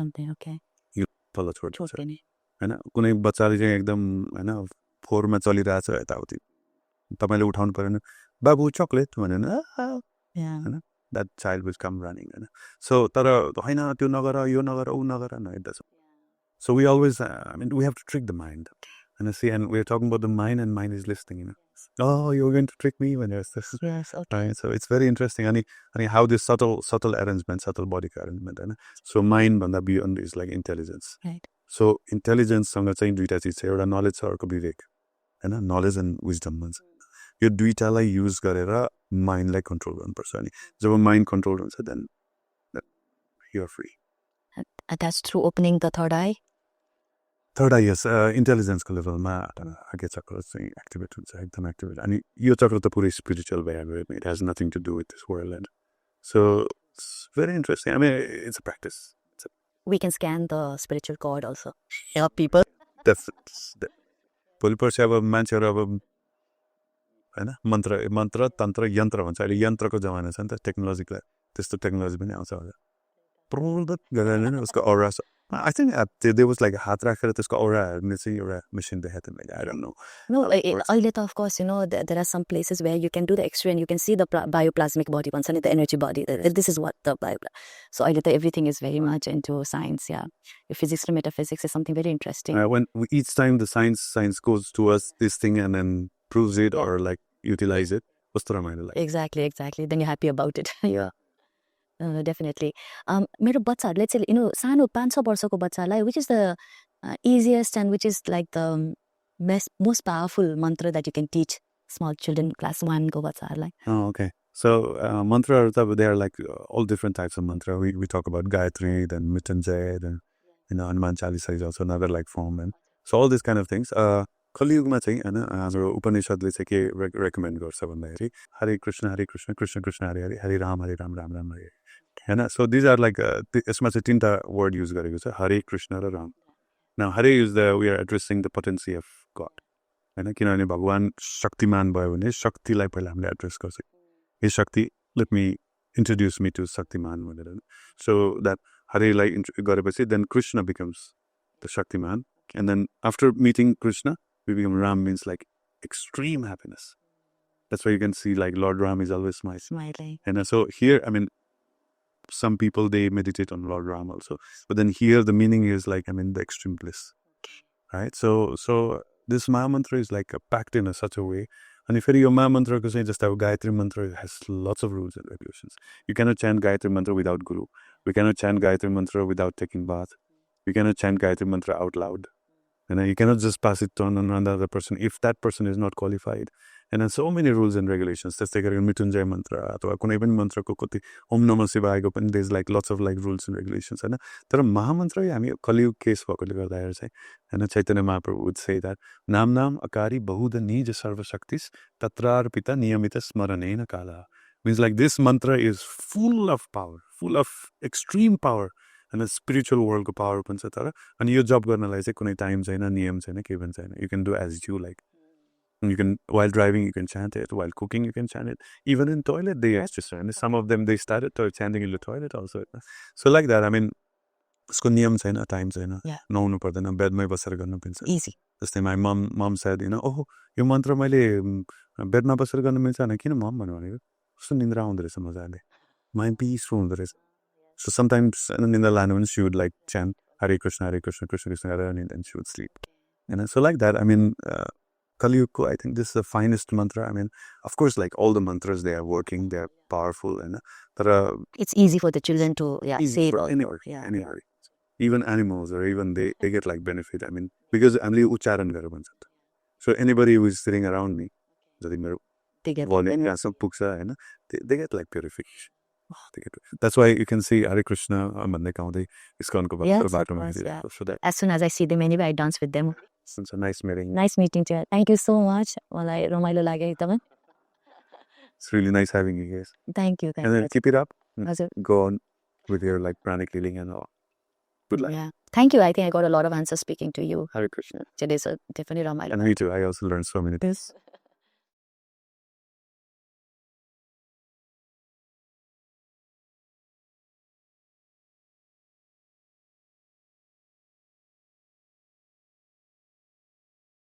यो तल छोड्छ होइन कुनै बच्चाले चाहिँ एकदम होइन 4 मा चलिरहेछ यताउति तपाईँले उठाउनु पर्यो भने बाबु चक्लेट भनेर होइन that child will come running so तर हैन त्यो नगर यो नगर उ नगर no it doesn't so we always we have to trick the mind and see and we're talking about the mind and mind is listening oh you're going to trick me when there's this yes okay right? So it's very interesting and how this subtle arrangement subtle body arrangement so mind भन्दा beyond is like intelligence right so intelligence सँग चाहिँ दुईटा चिज छ एउटा knowledge छ अर्को विवेक हैन knowledge and wisdom भन्छ यो दुईटालाई युज गरेर माइन्डलाई कन्ट्रोल गर्नुपर्छ अनि जब माइन्ड कन्ट्रोल हुन्छ then you are free and that's through opening the third eye third eye यस इन्टेलिजेन्सको लेभलमा आगे चक्र चाहिँ एक्टिभेट हुन्छ एकदम एक्टिभेट अनि यो चक्र त पुरै स्पिरिचुअल भइहाल्यो it has nothing to do with this world and so it's very interesting I mean it's a practice We can scan the spiritual cord also. Help people. भोलि पर्सि अब मान्छेहरू अब होइन मन्त्र तन्त्र यन्त्र भन्छ अहिले यन्त्रको जमाना छ नि त टेक्नोलोजीको त्यस्तो टेक्नोलोजी पनि आउँछ होला प्रबन्धित गरेर उसको aura I think they was like हात राखेर त्यसको औरा हेर्ने चाहिँ एउटा मेसिन देखाएको थियो मैले आई डोन्ट नो No, अहिले त of course, there are some places where you can do the X-ray and you can see the bioplasmic body, the energy body. This is what the so अहिले त everything is very much into science, yeah. Physics and metaphysics is something very interesting. When each time the science goes towards this thing and then proves it or like utilize it, कस्तो रमाइलो लाग्छ. Exactly. Then you're happy about it. Yeah. Definitely. मेरो बच्चाहरूले चाहिँ सानो 5-6 वर्षको बच्चालाई which is the easiest and which is like the most powerful mantra that you can teach small children class 1 को बच्चाहरूलाई? Oh, okay. So mantra, they are like all different types of mantra. We talk about Gayatri, then Mrityunjay, then Hanuman Chalisa is also another like form, and so all these kind of things. कलियुगमा चाहिँ होइन हाम्रो उपनिषदले चाहिँ के recommend गर्छ भन्दाखेरि हरे कृष्ण कृष्ण कृष्ण हरे हरे हरे राम राम राम हरे होइन so these are like यसमा चाहिँ 3टा वर्ड युज गरेको छ हरे कृष्ण र Ram now Hare is the we are addressing the potency of God होइन किनभने भगवान् शक्तिमान भयो भने शक्तिलाई पहिला हामीले एड्रेस गर्छ हे Shakti let me introduce me to Shaktiman भनेर सो द्याट हरेलाई गरेपछि then Krishna becomes the Shaktiman and then after meeting Krishna we become Ram means like extreme happiness. That's why you can see like Lord Ram is always smiling. And so here I mean some people they meditate on Lord Ram also but then here the meaning is like I mean the extreme bliss, right? So this Maha Mantra is like packed in such a way. And if your Maha Mantra ko say just have Gayatri Mantra has lots of rules and regulations. You cannot chant Gayatri Mantra without Guru. We cannot chant Gayatri Mantra without taking bath. You cannot chant Gayatri Mantra out loud. And you cannot just pass it on another person if that person is not qualified. And then so many rules and regulations. That's like Mrityunjay mantra अथवा कुनै पनि मन्त्रको कति ओम नमः शिवायको पनि there's like lots of like rules and regulations हैन तर महामन्त्र हामी कलियुग case भएकोले गर्दाखेरि चाहिँ हैन Chaitanya Mahaprabhu would say that नाम अकारी बहुध निज सर्वशक्तिस तत्रार्पिता नियमित स्मरणेन काला means like this mantra is full of power, full of extreme power. And spiritual world को power पनि छ तर अनि यो जब गर्नलाई चाहिँ कुनै टाइम छैन नियम छैन केही पनि छैन you can do as you like. You can while driving you can chant it, while cooking you can chant it, even in toilet they exercise and some of them they started chanting in the toilet also. So like that I mean उसको नियम छैन time छैन नहुनु पर्दैन बेडमै बसेर गर्नु पर्छ easy. जस्तै my mom said ओहो यो मन्त्र मैले बेडमा बसेर गर्नु मिल्छ भने किन मम भनेको कस्तो निन्द्रा आउँदो रहेछ मजाले माइन्ड पिसफुल हुँदो रहेछ. So sometimes in the land she would like chant Hare Krishna Krishna Krishna Hare and then she would sleep. And so like that I mean Kali Yuga I think this is the finest mantra. I mean of course like all the mantras they are working, they are powerful and it's easy for the children to say for anywhere. Even animals or even they get like benefit. I mean because I'm really ucharan gara bhancha. So anybody who is sitting around me they get they get like purification. That's why you can see Hare Krishna भन्दै गाउँदै इस्कनको बाटोमा हिँडिरहेको. As soon as I see them anyway I dance with them. It's a nice meeting. Nice meeting you. Thank you so much. मलाई रमाइलो लाग्यो एकदमै. It's really nice having you guys. Thank you. And then keep it up. हजुर. Go on with your like pranic healing and all. Good luck. Yeah. Thank you. I think I got a lot of answers speaking to you. Hare Krishna. Today so definitely रमाइलो. And me too. I also learned so many things.